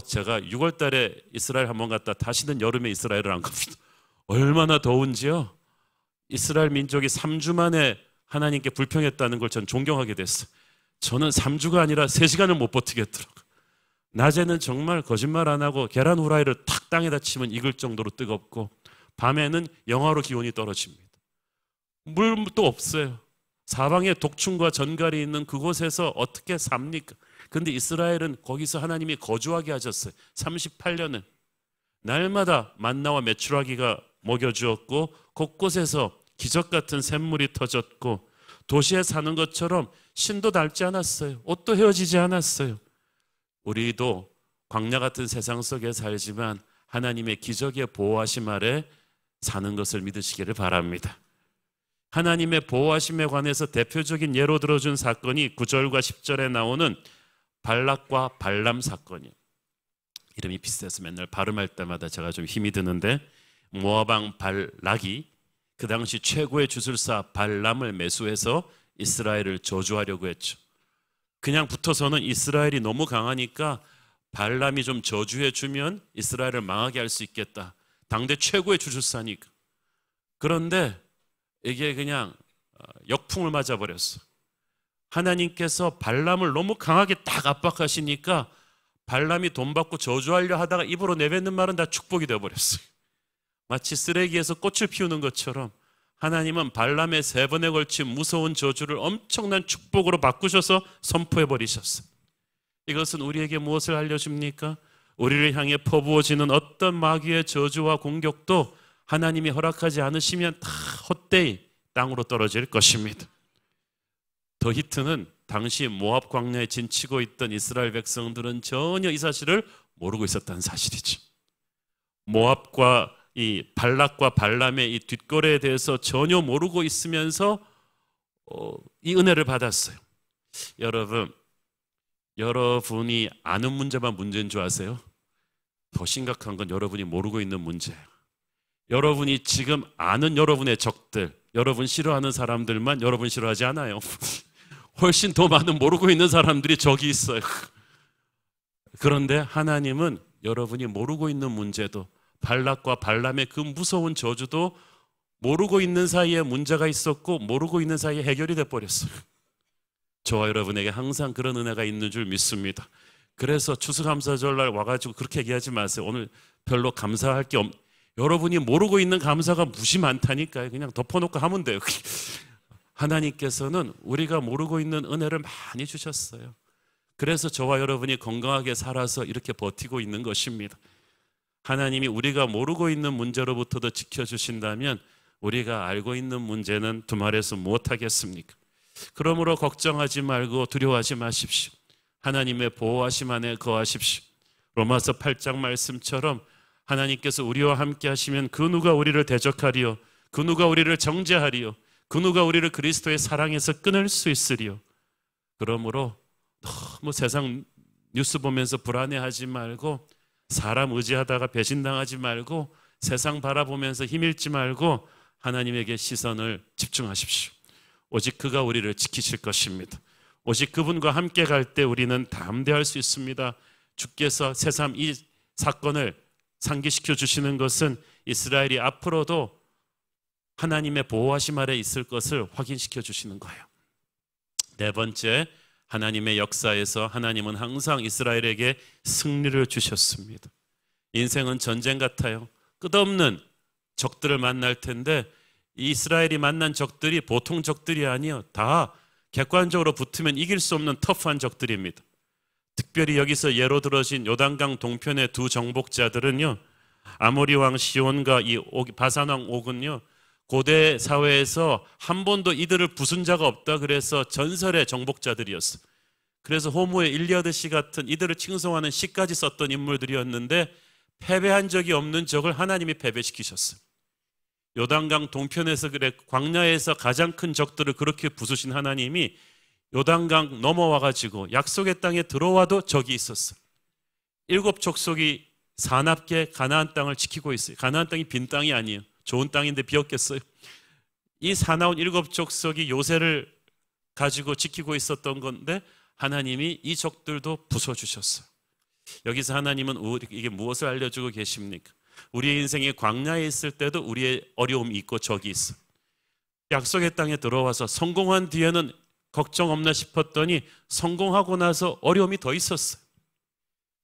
제가 6월 달에 이스라엘 한번 갔다 다시는 여름에 이스라엘을 안 갑니다. 얼마나 더운지요. 이스라엘 민족이 3주 만에 하나님께 불평했다는 걸 전 존경하게 됐어요. 저는 3주가 아니라 3시간을 못 버티겠더라고요. 낮에는 정말 거짓말 안 하고 계란 후라이를 탁 땅에다 치면 익을 정도로 뜨겁고 밤에는 영하로 기온이 떨어집니다. 물도 없어요. 사방에 독충과 전갈이 있는 그곳에서 어떻게 삽니까? 근데 이스라엘은 거기서 하나님이 거주하게 하셨어요. 38년을 날마다 만나와 메추라기가 먹여주었고 곳곳에서 기적 같은 샘물이 터졌고 도시에 사는 것처럼 신도 닳지 않았어요. 옷도 헤어지지 않았어요. 우리도 광야 같은 세상 속에 살지만 하나님의 기적의 보호하심 아래 사는 것을 믿으시기를 바랍니다. 하나님의 보호하심에 관해서 대표적인 예로 들어준 사건이 9절과 10절에 나오는 발락과 발람 사건이에요. 이름이 비슷해서 맨날 발음할 때마다 제가 좀 힘이 드는데 모압 왕 발락이 그 당시 최고의 주술사 발람을 매수해서 이스라엘을 저주하려고 했죠. 그냥 붙어서는 이스라엘이 너무 강하니까 발람이 좀 저주해 주면 이스라엘을 망하게 할 수 있겠다. 당대 최고의 주술사니까. 그런데 이게 그냥 역풍을 맞아버렸어. 하나님께서 발람을 너무 강하게 딱 압박하시니까 발람이 돈 받고 저주하려 하다가 입으로 내뱉는 말은 다 축복이 되어버렸어요. 마치 쓰레기에서 꽃을 피우는 것처럼 하나님은 발람의 3번에 걸친 무서운 저주를 엄청난 축복으로 바꾸셔서 선포해버리셨어요. 이것은 우리에게 무엇을 알려줍니까? 우리를 향해 퍼부어지는 어떤 마귀의 저주와 공격도 하나님이 허락하지 않으시면 다 헛되이 땅으로 떨어질 것입니다. 더 히트는 당시 모압 광야에 진치고 있던 이스라엘 백성들은 전혀 이 사실을 모르고 있었다는 사실이죠. 모압과 이 발락과 발람의 이 뒷거래에 대해서 전혀 모르고 있으면서 이 은혜를 받았어요. 여러분이 아는 문제만 문제인 줄 아세요? 더 심각한 건 여러분이 모르고 있는 문제예요. 여러분이 지금 아는 여러분의 적들, 여러분 싫어하는 사람들만 여러분 싫어하지 않아요. 훨씬 더 많은 모르고 있는 사람들이 적이 있어요. 그런데 하나님은 여러분이 모르고 있는 문제도 발락과 발람의 그 무서운 저주도 모르고 있는 사이에 문제가 있었고 모르고 있는 사이에 해결이 돼버렸어요. 저와 여러분에게 항상 그런 은혜가 있는 줄 믿습니다. 그래서 추수감사절날 와가지고 그렇게 얘기하지 마세요. 오늘 별로 감사할 게 여러분이 모르고 있는 감사가 무시 많다니까요. 그냥 덮어놓고 하면 돼요. 하나님께서는 우리가 모르고 있는 은혜를 많이 주셨어요. 그래서 저와 여러분이 건강하게 살아서 이렇게 버티고 있는 것입니다. 하나님이 우리가 모르고 있는 문제로부터도 지켜주신다면 우리가 알고 있는 문제는 두말해서 무엇하겠습니까? 그러므로 걱정하지 말고 두려워하지 마십시오. 하나님의 보호하심 안에 거하십시오. 로마서 8장 말씀처럼 하나님께서 우리와 함께 하시면 그 누가 우리를 대적하리요, 그 누가 우리를 정죄하리요, 그 누가 우리를 그리스도의 사랑에서 끊을 수 있으리요. 그러므로 너무 세상 뉴스 보면서 불안해하지 말고, 사람 의지하다가 배신당하지 말고, 세상 바라보면서 힘일지 말고 하나님에게 시선을 집중하십시오. 오직 그가 우리를 지키실 것입니다. 오직 그분과 함께 갈 때 우리는 담대할 수 있습니다. 주께서 새삼 이 사건을 상기시켜 주시는 것은 이스라엘이 앞으로도 하나님의 보호하심 아래 있을 것을 확인시켜 주시는 거예요. 네 번째, 하나님의 역사에서 하나님은 항상 이스라엘에게 승리를 주셨습니다. 인생은 전쟁 같아요. 끝없는 적들을 만날 텐데 이 이스라엘이 만난 적들이 보통 적들이 아니에요. 다 객관적으로 붙으면 이길 수 없는 터프한 적들입니다. 특별히 여기서 예로 들어진 요단강 동편의 두 정복자들은요, 아모리 왕 시온과 이 바산 왕 옥은요, 고대 사회에서 한 번도 이들을 부순 자가 없다 그래서 전설의 정복자들이었어. 그래서 호모의 일리아드 시 같은 이들을 칭송하는 시까지 썼던 인물들이었는데 패배한 적이 없는 적을 하나님이 패배시키셨어요. 요단강 동편에서 그래 광야에서 가장 큰 적들을 그렇게 부수신 하나님이 요단강 넘어와 가지고 약속의 땅에 들어와도 적이 있었어요. 7 족속이 사납게 가나안 땅을 지키고 있어요. 가나안 땅이 빈 땅이 아니에요. 좋은 땅인데 비었겠어요. 이 사나운 7 족속이 요새를 가지고 지키고 있었던 건데 하나님이 이 적들도 부숴주셨어요. 여기서 하나님은 이게 무엇을 알려주고 계십니까? 우리의 인생의 광야에 있을 때도 우리의 어려움이 있고 적이 있어. 약속의 땅에 들어와서 성공한 뒤에는 걱정 없나 싶었더니 성공하고 나서 어려움이 더 있었어요.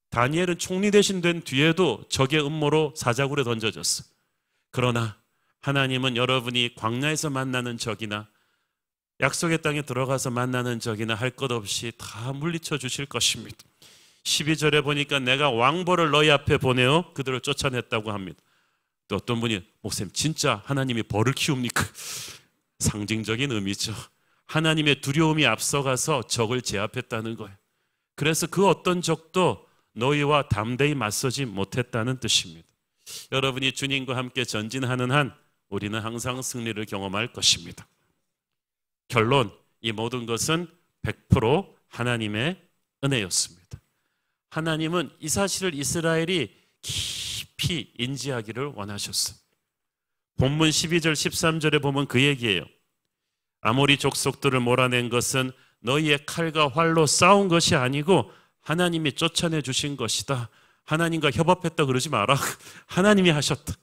다니엘은 총리 대신 된 뒤에도 적의 음모로 사자굴에 던져졌어요. 그러나 하나님은 여러분이 광야에서 만나는 적이나 약속의 땅에 들어가서 만나는 적이나 할 것 없이 다 물리쳐 주실 것입니다. 12절에 보니까 내가 왕벌을 너희 앞에 보내어 그들을 쫓아냈다고 합니다. 또 어떤 분이 목사님 진짜 하나님이 벌을 키웁니까? 상징적인 의미죠. 하나님의 두려움이 앞서가서 적을 제압했다는 거예요. 그래서 그 어떤 적도 너희와 담대히 맞서지 못했다는 뜻입니다. 여러분이 주님과 함께 전진하는 한 우리는 항상 승리를 경험할 것입니다. 결론, 이 모든 것은 100% 하나님의 은혜였습니다. 하나님은 이 사실을 이스라엘이 깊이 인지하기를 원하셨어요. 본문 12절 13절에 보면 그 얘기예요. 아모리 족속들을 몰아낸 것은 너희의 칼과 활로 싸운 것이 아니고 하나님이 쫓아내 주신 것이다. 하나님과 협업했다 그러지 마라. 하나님이 하셨다.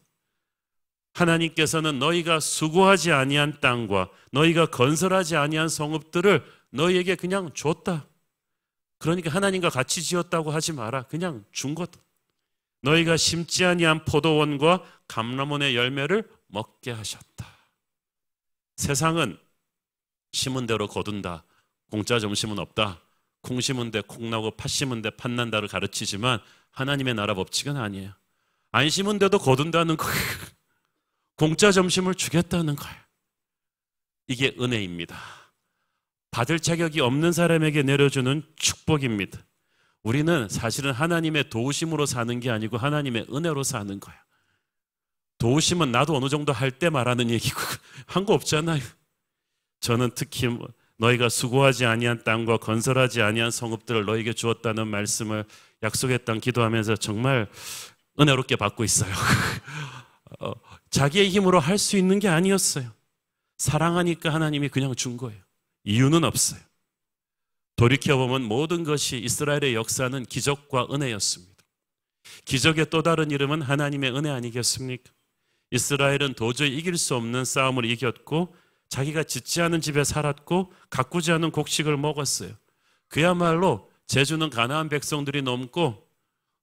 하나님께서는 너희가 수고하지 아니한 땅과 너희가 건설하지 아니한 성읍들을 너희에게 그냥 줬다. 그러니까 하나님과 같이 지었다고 하지 마라. 그냥 준 거다. 너희가 심지 아니한 포도원과 감람원의 열매를 먹게 하셨다. 세상은 심은 대로 거둔다. 공짜 점심은 없다. 콩 심은 데 콩 나고 팥 심은 데 팥 난다를 가르치지만 하나님의 나라 법칙은 아니에요. 안 심은 데도 거둔다는 거예요. 공짜 점심을 주겠다는 거예요. 이게 은혜입니다. 받을 자격이 없는 사람에게 내려주는 축복입니다. 우리는 사실은 하나님의 도우심으로 사는 게 아니고 하나님의 은혜로 사는 거예요. 도우심은 나도 어느 정도 할 때 말하는 얘기고 한 거 없잖아요. 저는 특히 너희가 수고하지 아니한 땅과 건설하지 아니한 성읍들을 너희에게 주었다는 말씀을 약속의 땅 기도하면서 정말 은혜롭게 받고 있어요. 자기의 힘으로 할 수 있는 게 아니었어요. 사랑하니까 하나님이 그냥 준 거예요. 이유는 없어요. 돌이켜보면 모든 것이 이스라엘의 역사는 기적과 은혜였습니다. 기적의 또 다른 이름은 하나님의 은혜 아니겠습니까? 이스라엘은 도저히 이길 수 없는 싸움을 이겼고 자기가 짓지 않은 집에 살았고 가꾸지 않은 곡식을 먹었어요. 그야말로 재주는 가나안 백성들이 넘고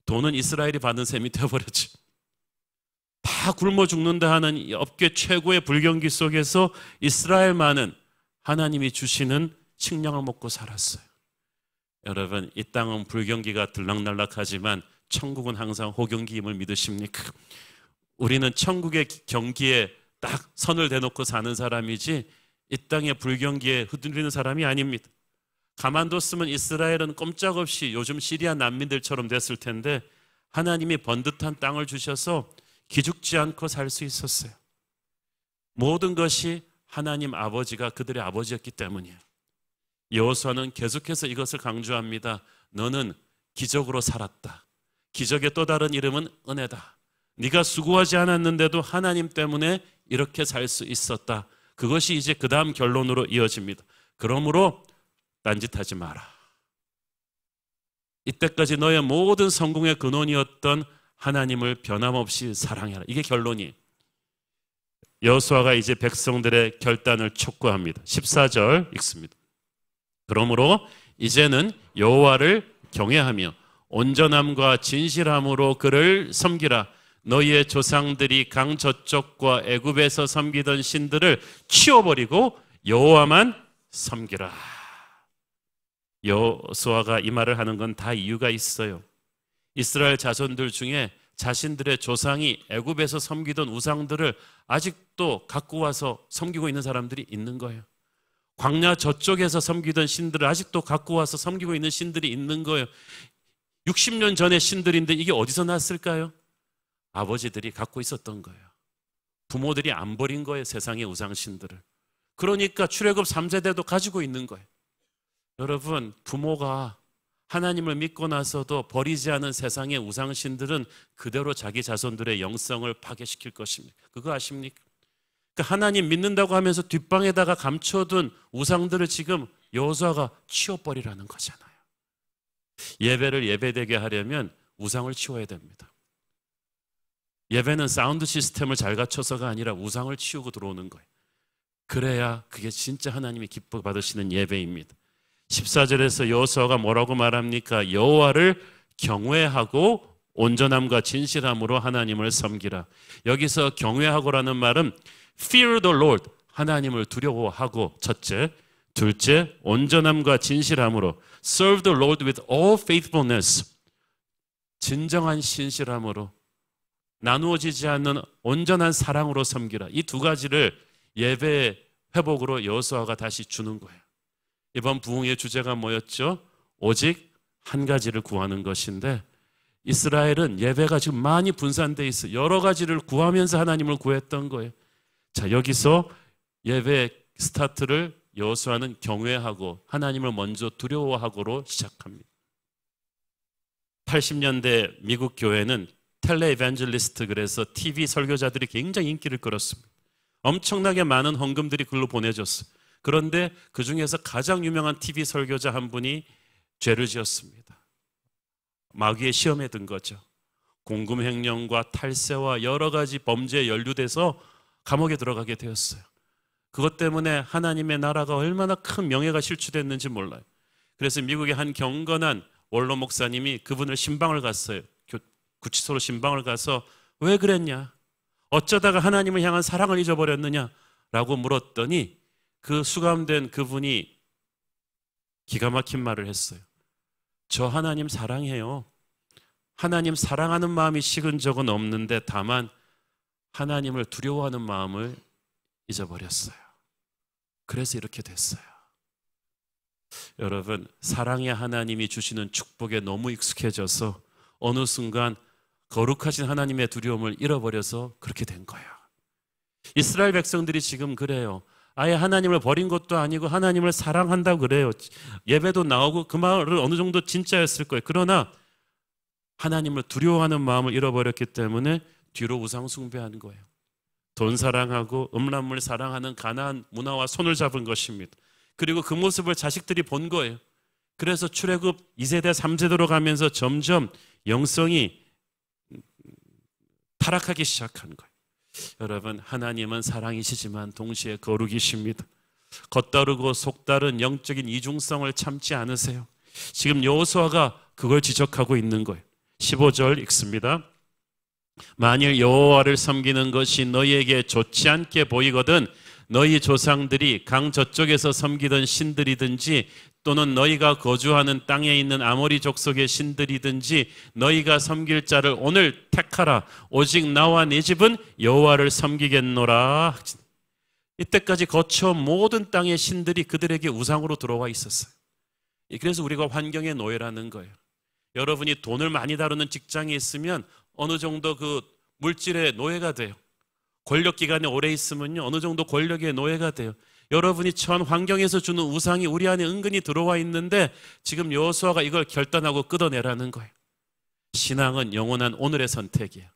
돈은 이스라엘이 받은 셈이 되어버렸죠. 다 굶어 죽는다 하는 업계 최고의 불경기 속에서 이스라엘만은 하나님이 주시는 식량을 먹고 살았어요. 여러분, 이 땅은 불경기가 들락날락하지만 천국은 항상 호경기임을 믿으십니까? 우리는 천국의 경기에 딱 선을 대놓고 사는 사람이지 이 땅의 불경기에 흔들리는 사람이 아닙니다. 가만뒀으면 이스라엘은 꼼짝없이 요즘 시리아 난민들처럼 됐을 텐데 하나님이 번듯한 땅을 주셔서 기죽지 않고 살 수 있었어요. 모든 것이 하나님 아버지가 그들의 아버지였기 때문이에요. 여호수아는 계속해서 이것을 강조합니다. 너는 기적으로 살았다. 기적의 또 다른 이름은 은혜다. 네가 수고하지 않았는데도 하나님 때문에 이렇게 살 수 있었다. 그것이 이제 그 다음 결론으로 이어집니다. 그러므로 딴짓하지 마라. 이때까지 너의 모든 성공의 근원이었던 하나님을 변함없이 사랑해라. 이게 결론이에요. 여호수아가 이제 백성들의 결단을 촉구합니다. 14절 읽습니다. 그러므로 이제는 여호와를 경외하며 온전함과 진실함으로 그를 섬기라. 너희의 조상들이 강 저쪽과 애굽에서 섬기던 신들을 치워버리고 여호와만 섬기라. 여호수아가 이 말을 하는 건 다 이유가 있어요. 이스라엘 자손들 중에 자신들의 조상이 애굽에서 섬기던 우상들을 아직도 갖고 와서 섬기고 있는 사람들이 있는 거예요. 광야 저쪽에서 섬기던 신들을 아직도 갖고 와서 섬기고 있는 신들이 있는 거예요. 60년 전의 신들인데 이게 어디서 났을까요? 아버지들이 갖고 있었던 거예요. 부모들이 안 버린 거예요, 세상의 우상신들을. 그러니까 출애굽 3세대도 가지고 있는 거예요. 여러분, 부모가 하나님을 믿고 나서도 버리지 않은 세상의 우상신들은 그대로 자기 자손들의 영성을 파괴시킬 것입니다. 그거 아십니까? 그러니까 하나님 믿는다고 하면서 뒷방에다가 감춰둔 우상들을 지금 여호수아가 치워버리라는 거잖아요. 예배를 예배되게 하려면 우상을 치워야 됩니다. 예배는 사운드 시스템을 잘 갖춰서가 아니라 우상을 치우고 들어오는 거예요. 그래야 그게 진짜 하나님이 기뻐 받으시는 예배입니다. 14절에서 여호수아가 뭐라고 말합니까? 여호와를 경외하고 온전함과 진실함으로 하나님을 섬기라. 여기서 경외하고라는 말은 fear the Lord, 하나님을 두려워하고 첫째, 둘째, 온전함과 진실함으로 serve the Lord with all faithfulness, 진정한 신실함으로 나누어지지 않는 온전한 사랑으로 섬기라. 이 두 가지를 예배 회복으로 여호수아가 다시 주는 거예요. 이번 부흥의 주제가 뭐였죠? 오직 한 가지를 구하는 것인데 이스라엘은 예배가 지금 많이 분산돼 있어. 여러 가지를 구하면서 하나님을 구했던 거예요. 자, 여기서 예배 스타트를 여호수아는 경외하고 하나님을 먼저 두려워하고로 시작합니다. 80년대 미국 교회는 텔레 에반젤리스트, 그래서 TV 설교자들이 굉장히 인기를 끌었습니다. 엄청나게 많은 헌금들이 글로 보내줬어요. 그런데 그 중에서 가장 유명한 TV 설교자 한 분이 죄를 지었습니다. 마귀의 시험에 든 거죠. 공금횡령과 탈세와 여러 가지 범죄에 연루돼서 감옥에 들어가게 되었어요. 그것 때문에 하나님의 나라가 얼마나 큰 명예가 실추됐는지 몰라요. 그래서 미국의 한 경건한 원로 목사님이 그분을 신방을 갔어요. 구치소로 신방을 가서 왜 그랬냐? 어쩌다가 하나님을 향한 사랑을 잊어버렸느냐? 라고 물었더니 그 수감된 그분이 기가 막힌 말을 했어요. 저 하나님 사랑해요. 하나님 사랑하는 마음이 식은 적은 없는데 다만 하나님을 두려워하는 마음을 잊어버렸어요. 그래서 이렇게 됐어요. 여러분, 사랑의 하나님이 주시는 축복에 너무 익숙해져서 어느 순간 거룩하신 하나님의 두려움을 잃어버려서 그렇게 된 거예요. 이스라엘 백성들이 지금 그래요. 아예 하나님을 버린 것도 아니고 하나님을 사랑한다고 그래요. 예배도 나오고 그 말은 어느 정도 진짜였을 거예요. 그러나 하나님을 두려워하는 마음을 잃어버렸기 때문에 뒤로 우상 숭배하는 거예요. 돈 사랑하고 음란물 사랑하는 가나안 문화와 손을 잡은 것입니다. 그리고 그 모습을 자식들이 본 거예요. 그래서 출애굽 2세대 3세대로 가면서 점점 영성이 타락하기 시작한 거예요. 여러분, 하나님은 사랑이시지만 동시에 거룩이십니다. 겉다르고 속다른 영적인 이중성을 참지 않으세요. 지금 여호수아가 그걸 지적하고 있는 거예요. 15절 읽습니다. 만일 여호와를 섬기는 것이 너희에게 좋지 않게 보이거든 너희 조상들이 강 저쪽에서 섬기던 신들이든지 또는 너희가 거주하는 땅에 있는 아모리 족속의 신들이든지 너희가 섬길 자를 오늘 택하라. 오직 나와 네 집은 여호와를 섬기겠노라. 이때까지 거쳐온 모든 땅의 신들이 그들에게 우상으로 들어와 있었어요. 그래서 우리가 환경의 노예라는 거예요. 여러분이 돈을 많이 다루는 직장에 있으면 어느 정도 그 물질의 노예가 돼요. 권력기관에 오래 있으면요 어느 정도 권력의 노예가 돼요. 여러분이 처한 환경에서 주는 우상이 우리 안에 은근히 들어와 있는데 지금 여호수아가 이걸 결단하고 끊어내라는 거예요. 신앙은 영원한 오늘의 선택이에요.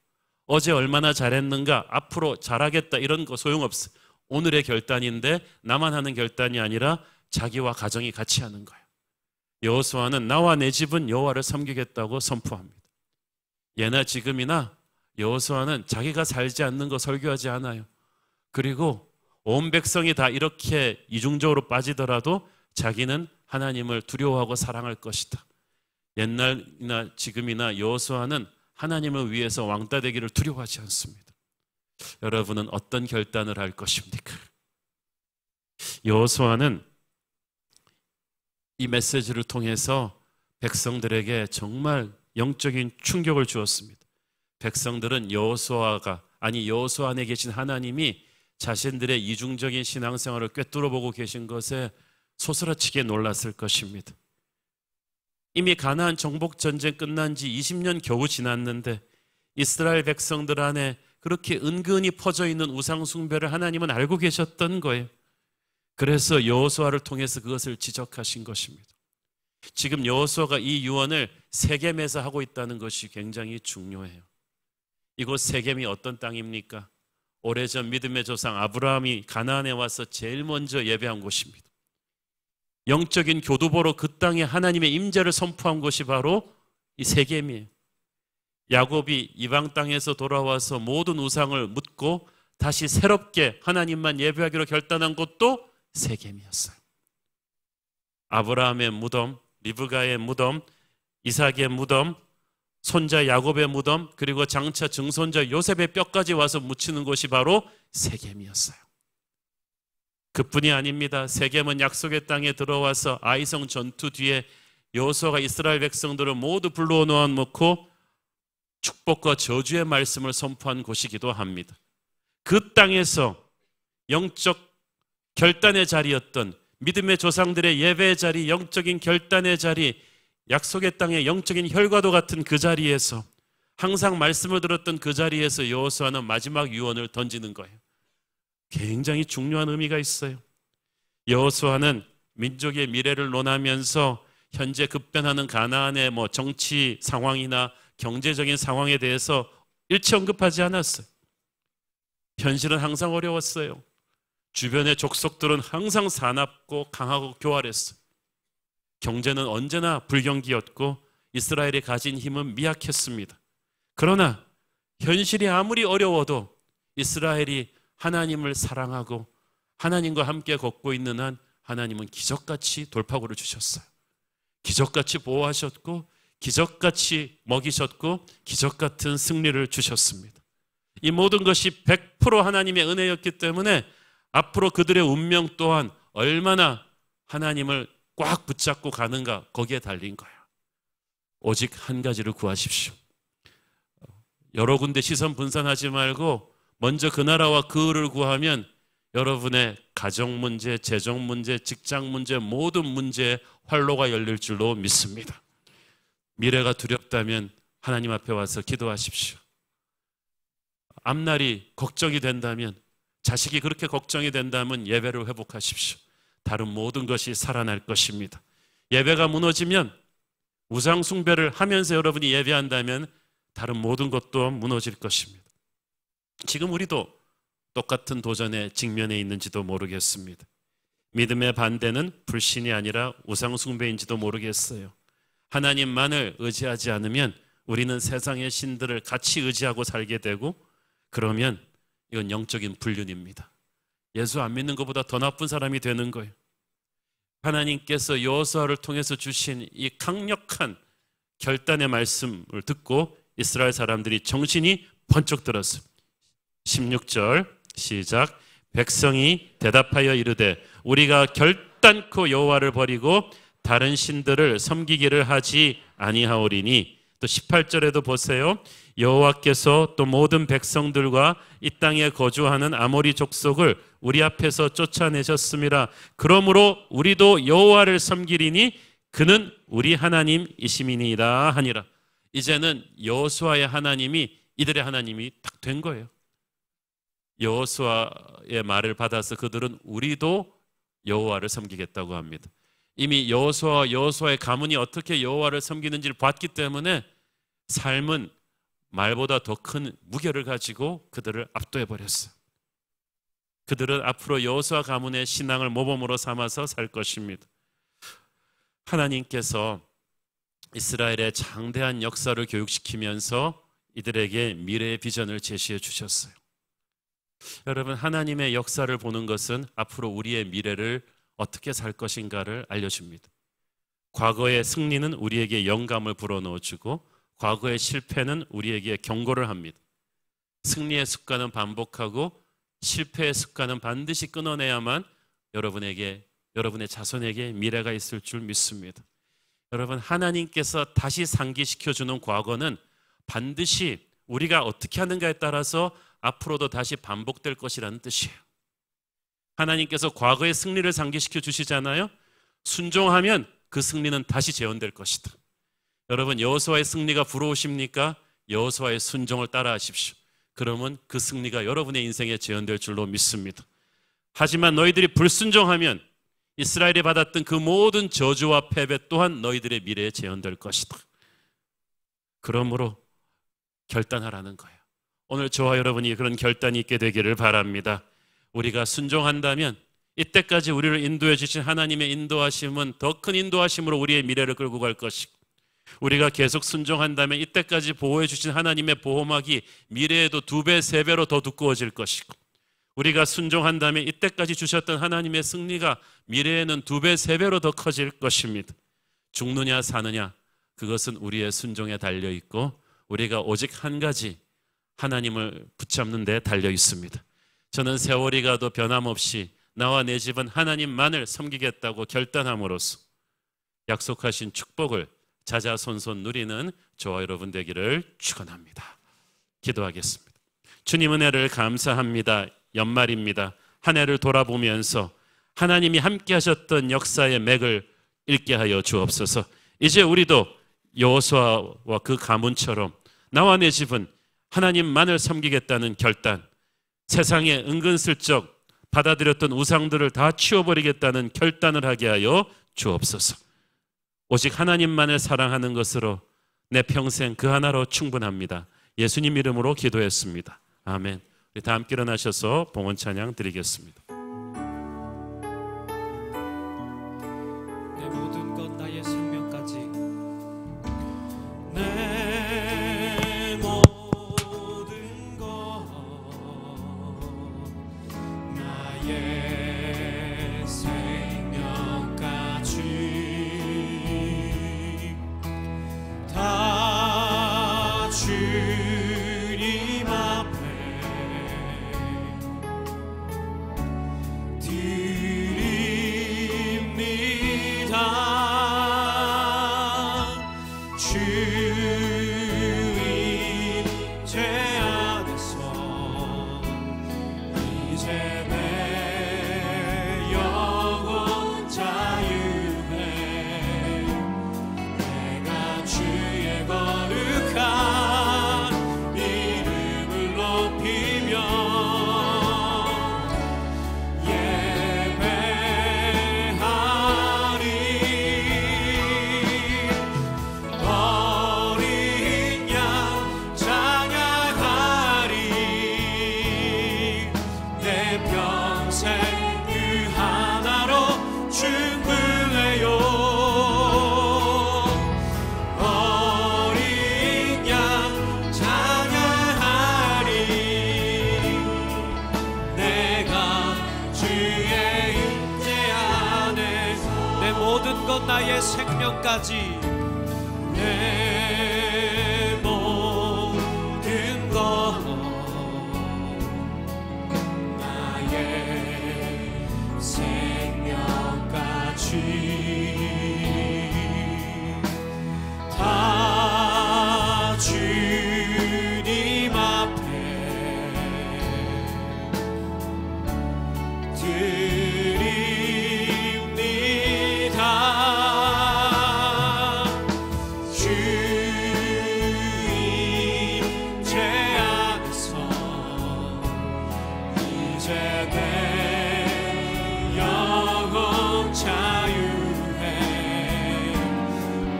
어제 얼마나 잘했는가, 앞으로 잘하겠다 이런 거 소용없어요. 오늘의 결단인데 나만 하는 결단이 아니라 자기와 가정이 같이 하는 거예요. 여호수아는 나와 내 집은 여호와를 섬기겠다고 선포합니다. 예나 지금이나 여호수아는 자기가 살지 않는 거 설교하지 않아요. 그리고 온 백성이 다 이렇게 이중적으로 빠지더라도 자기는 하나님을 두려워하고 사랑할 것이다. 옛날이나 지금이나 여호수아는 하나님을 위해서 왕따 되기를 두려워하지 않습니다. 여러분은 어떤 결단을 할 것입니까? 여호수아는 이 메시지를 통해서 백성들에게 정말 영적인 충격을 주었습니다. 백성들은 여호수아 안에 계신 하나님이 자신들의 이중적인 신앙생활을 꿰뚫어보고 계신 것에 소스라치게 놀랐을 것입니다. 이미 가나안 정복 전쟁 끝난 지 20년 겨우 지났는데 이스라엘 백성들 안에 그렇게 은근히 퍼져 있는 우상 숭배를 하나님은 알고 계셨던 거예요. 그래서 여호수아를 통해서 그것을 지적하신 것입니다. 지금 여호수아가 이 유언을 세겜에서 하고 있다는 것이 굉장히 중요해요. 이곳 세겜이 어떤 땅입니까? 오래전 믿음의 조상 아브라함이 가나안에 와서 제일 먼저 예배한 곳입니다. 영적인 교두보로 그 땅에 하나님의 임재를 선포한 곳이 바로 이 세겜이에요. 야곱이 이방 땅에서 돌아와서 모든 우상을 묻고 다시 새롭게 하나님만 예배하기로 결단한 곳도 세겜이었어요. 아브라함의 무덤, 리브가의 무덤, 이삭의 무덤, 손자 야곱의 무덤, 그리고 장차 증손자 요셉의 뼈까지 와서 묻히는 곳이 바로 세겜이었어요. 그뿐이 아닙니다. 세겜은 약속의 땅에 들어와서 아이성 전투 뒤에 여호수아가 이스라엘 백성들을 모두 불러 놓고 축복과 저주의 말씀을 선포한 곳이기도 합니다. 그 땅에서 영적 결단의 자리였던 믿음의 조상들의 예배의 자리, 영적인 결단의 자리, 약속의 땅의 영적인 혈과도 같은 그 자리에서 항상 말씀을 들었던 그 자리에서 여호수아는 마지막 유언을 던지는 거예요. 굉장히 중요한 의미가 있어요. 여호수아는 민족의 미래를 논하면서 현재 급변하는 가나안의 정치 상황이나 경제적인 상황에 대해서 일체 언급하지 않았어요. 현실은 항상 어려웠어요. 주변의 족속들은 항상 사납고 강하고 교활했어요. 경제는 언제나 불경기였고 이스라엘이 가진 힘은 미약했습니다. 그러나 현실이 아무리 어려워도 이스라엘이 하나님을 사랑하고 하나님과 함께 걷고 있는 한 하나님은 기적같이 돌파구를 주셨어요. 기적같이 보호하셨고 기적같이 먹이셨고 기적같은 승리를 주셨습니다. 이 모든 것이 100% 하나님의 은혜였기 때문에 앞으로 그들의 운명 또한 얼마나 하나님을 꽉 붙잡고 가는가 거기에 달린 거예요. 오직 한 가지를 구하십시오. 여러 군데 시선 분산하지 말고 먼저 그 나라와 그 의를 구하면 여러분의 가정 문제, 재정 문제, 직장 문제, 모든 문제에 활로가 열릴 줄로 믿습니다. 미래가 두렵다면 하나님 앞에 와서 기도하십시오. 앞날이 걱정이 된다면, 자식이 그렇게 걱정이 된다면 예배를 회복하십시오. 다른 모든 것이 살아날 것입니다. 예배가 무너지면, 우상 숭배를 하면서 여러분이 예배한다면 다른 모든 것도 무너질 것입니다. 지금 우리도 똑같은 도전에 직면해 있는지도 모르겠습니다. 믿음의 반대는 불신이 아니라 우상 숭배인지도 모르겠어요. 하나님만을 의지하지 않으면 우리는 세상의 신들을 같이 의지하고 살게 되고, 그러면 이건 영적인 불륜입니다. 예수 안 믿는 것보다 더 나쁜 사람이 되는 거예요. 하나님께서 여호수아를 통해서 주신 이 강력한 결단의 말씀을 듣고 이스라엘 사람들이 정신이 번쩍 들었어요. 16절 시작. 백성이 대답하여 이르되 우리가 결단코 여호와를 버리고 다른 신들을 섬기기를 하지 아니하오리니. 또 18절에도 보세요. 여호와께서 또 모든 백성들과 이 땅에 거주하는 아모리 족속을 우리 앞에서 쫓아내셨음이라. 그러므로 우리도 여호와를 섬기리니 그는 우리 하나님이심이니이다 하니라. 이제는 여호수아의 하나님이 이들의 하나님이 딱 된 거예요. 여호수아의 말을 받아서 그들은 우리도 여호와를 섬기겠다고 합니다. 이미 여호수아와 여호수아의 가문이 어떻게 여호와를 섬기는지를 봤기 때문에 삶은 말보다 더 큰 무게를 가지고 그들을 압도해 버렸어요. 그들은 앞으로 여호수아 가문의 신앙을 모범으로 삼아서 살 것입니다. 하나님께서 이스라엘의 장대한 역사를 교육시키면서 이들에게 미래의 비전을 제시해 주셨어요. 여러분, 하나님의 역사를 보는 것은 앞으로 우리의 미래를 어떻게 살 것인가를 알려줍니다. 과거의 승리는 우리에게 영감을 불어넣어주고 과거의 실패는 우리에게 경고를 합니다. 승리의 습관은 반복하고 실패의 습관은 반드시 끊어내야만 여러분의 자손에게 미래가 있을 줄 믿습니다. 여러분, 하나님께서 다시 상기시켜주는 과거는 반드시 우리가 어떻게 하는가에 따라서 앞으로도 다시 반복될 것이라는 뜻이에요. 하나님께서 과거의 승리를 상기시켜 주시잖아요. 순종하면 그 승리는 다시 재현될 것이다. 여러분, 여호수아의 승리가 부러우십니까? 여호수아의 순종을 따라하십시오. 그러면 그 승리가 여러분의 인생에 재현될 줄로 믿습니다. 하지만 너희들이 불순종하면 이스라엘이 받았던 그 모든 저주와 패배 또한 너희들의 미래에 재현될 것이다. 그러므로 결단하라는 거예요. 오늘 저와 여러분이 그런 결단이 있게 되기를 바랍니다. 우리가 순종한다면 이때까지 우리를 인도해 주신 하나님의 인도하심은 더 큰 인도하심으로 우리의 미래를 끌고 갈 것이고, 우리가 계속 순종한다면 이때까지 보호해 주신 하나님의 보호막이 미래에도 2배, 3배로 더 두꺼워질 것이고, 우리가 순종한다면 이때까지 주셨던 하나님의 승리가 미래에는 2배, 3배로 더 커질 것입니다. 죽느냐 사느냐, 그것은 우리의 순종에 달려 있고, 우리가 오직 한 가지 하나님을 붙잡는 데 달려 있습니다. 저는 세월이 가도 변함없이 나와 내 집은 하나님만을 섬기겠다고 결단함으로써 약속하신 축복을 자자손손 누리는 저와 여러분 되기를 축원합니다. 기도하겠습니다. 주님 은혜를 감사합니다. 연말입니다. 한 해를 돌아보면서 하나님이 함께 하셨던 역사의 맥을 읽게 하여 주옵소서. 이제 우리도 여호수아와 그 가문처럼 나와 내 집은 하나님만을 섬기겠다는 결단, 세상에 은근슬쩍 받아들였던 우상들을 다 치워버리겠다는 결단을 하게 하여 주옵소서. 오직 하나님만을 사랑하는 것으로 내 평생 그 하나로 충분합니다. 예수님 이름으로 기도했습니다. 아멘. 우리 다 함께 일어나셔서 봉헌 찬양 드리겠습니다. 내 모든 것 나의 생명까지, 내 모든 것 나의 생명까지 다 주님 앞에 드립니다. 주의 죄 안에서 이제 내 영혼 자유해. 내가 주의 거룩한 이름을 높이며 어린 양 찬양하리. 내 평생 그 하나로 충분해요. 어린 양 찬양하리. 내가 주의 임재 안에 내 모든 것 나의 생명까지, 내 모든 것 나의 생명까지 다 주님 앞에 드립니다. 주의 죄 안에서 이제 내 영혼 자유해.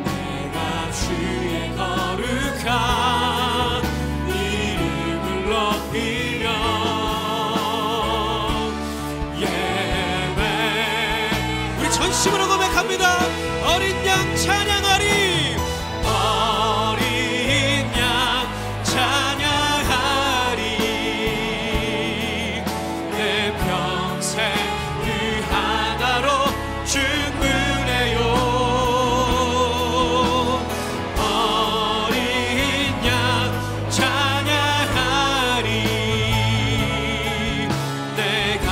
내가 주의 거룩한 이름을 높이며 예배. 우리 전심으로 고백합니다. 어린 양 찬양하리. 어린 양 찬양하리. 내 평생 그 하나로 충분해요. 어린 양 찬양하리. 내가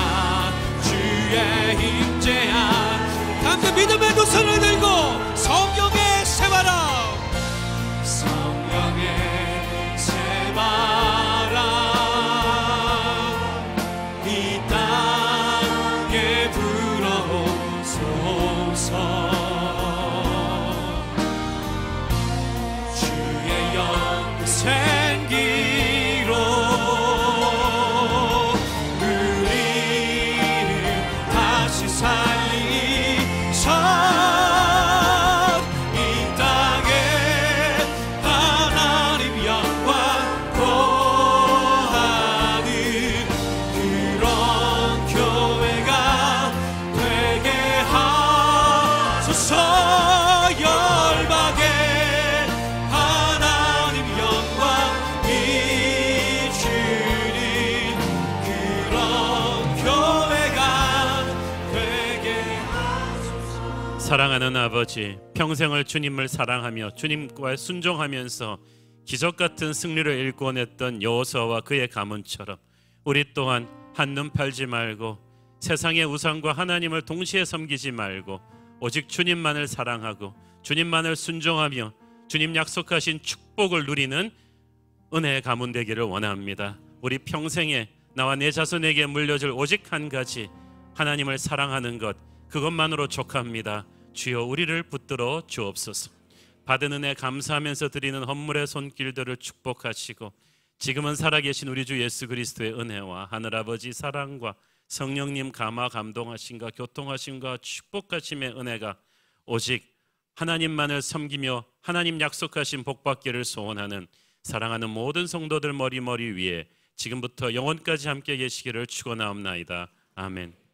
주의 임재한, 함께 믿음의 두 손을 들고 성경의 주소 열방에 하나님 영광 비추는 그런 교회가 되게 하소서. 사랑하는 아버지, 평생을 주님을 사랑하며 주님과 순종하면서 기적 같은 승리를 일궈냈던 여호수아와 그의 가문처럼 우리 또한 한눈 팔지 말고 세상의 우상과 하나님을 동시에 섬기지 말고 오직 주님만을 사랑하고 주님만을 순종하며 주님 약속하신 축복을 누리는 은혜의 가문 되기를 원합니다. 우리 평생에 나와 내 자손에게 물려줄 오직 한 가지, 하나님을 사랑하는 것, 그것만으로 족합니다. 주여 우리를 붙들어 주옵소서. 받은 은혜 감사하면서 드리는 헌물의 손길들을 축복하시고 지금은 살아계신 우리 주 예수 그리스도의 은혜와 하늘아버지 사랑과 성령님 감화 감동하심과 교통하심과 축복하심의 은혜가 오직 하나님만을 섬기며 하나님 약속하신 복받기를 소원하는 사랑하는 모든 성도들 머리 위에 지금부터 영원까지 함께 계시기를 축원하옵나이다. 아멘.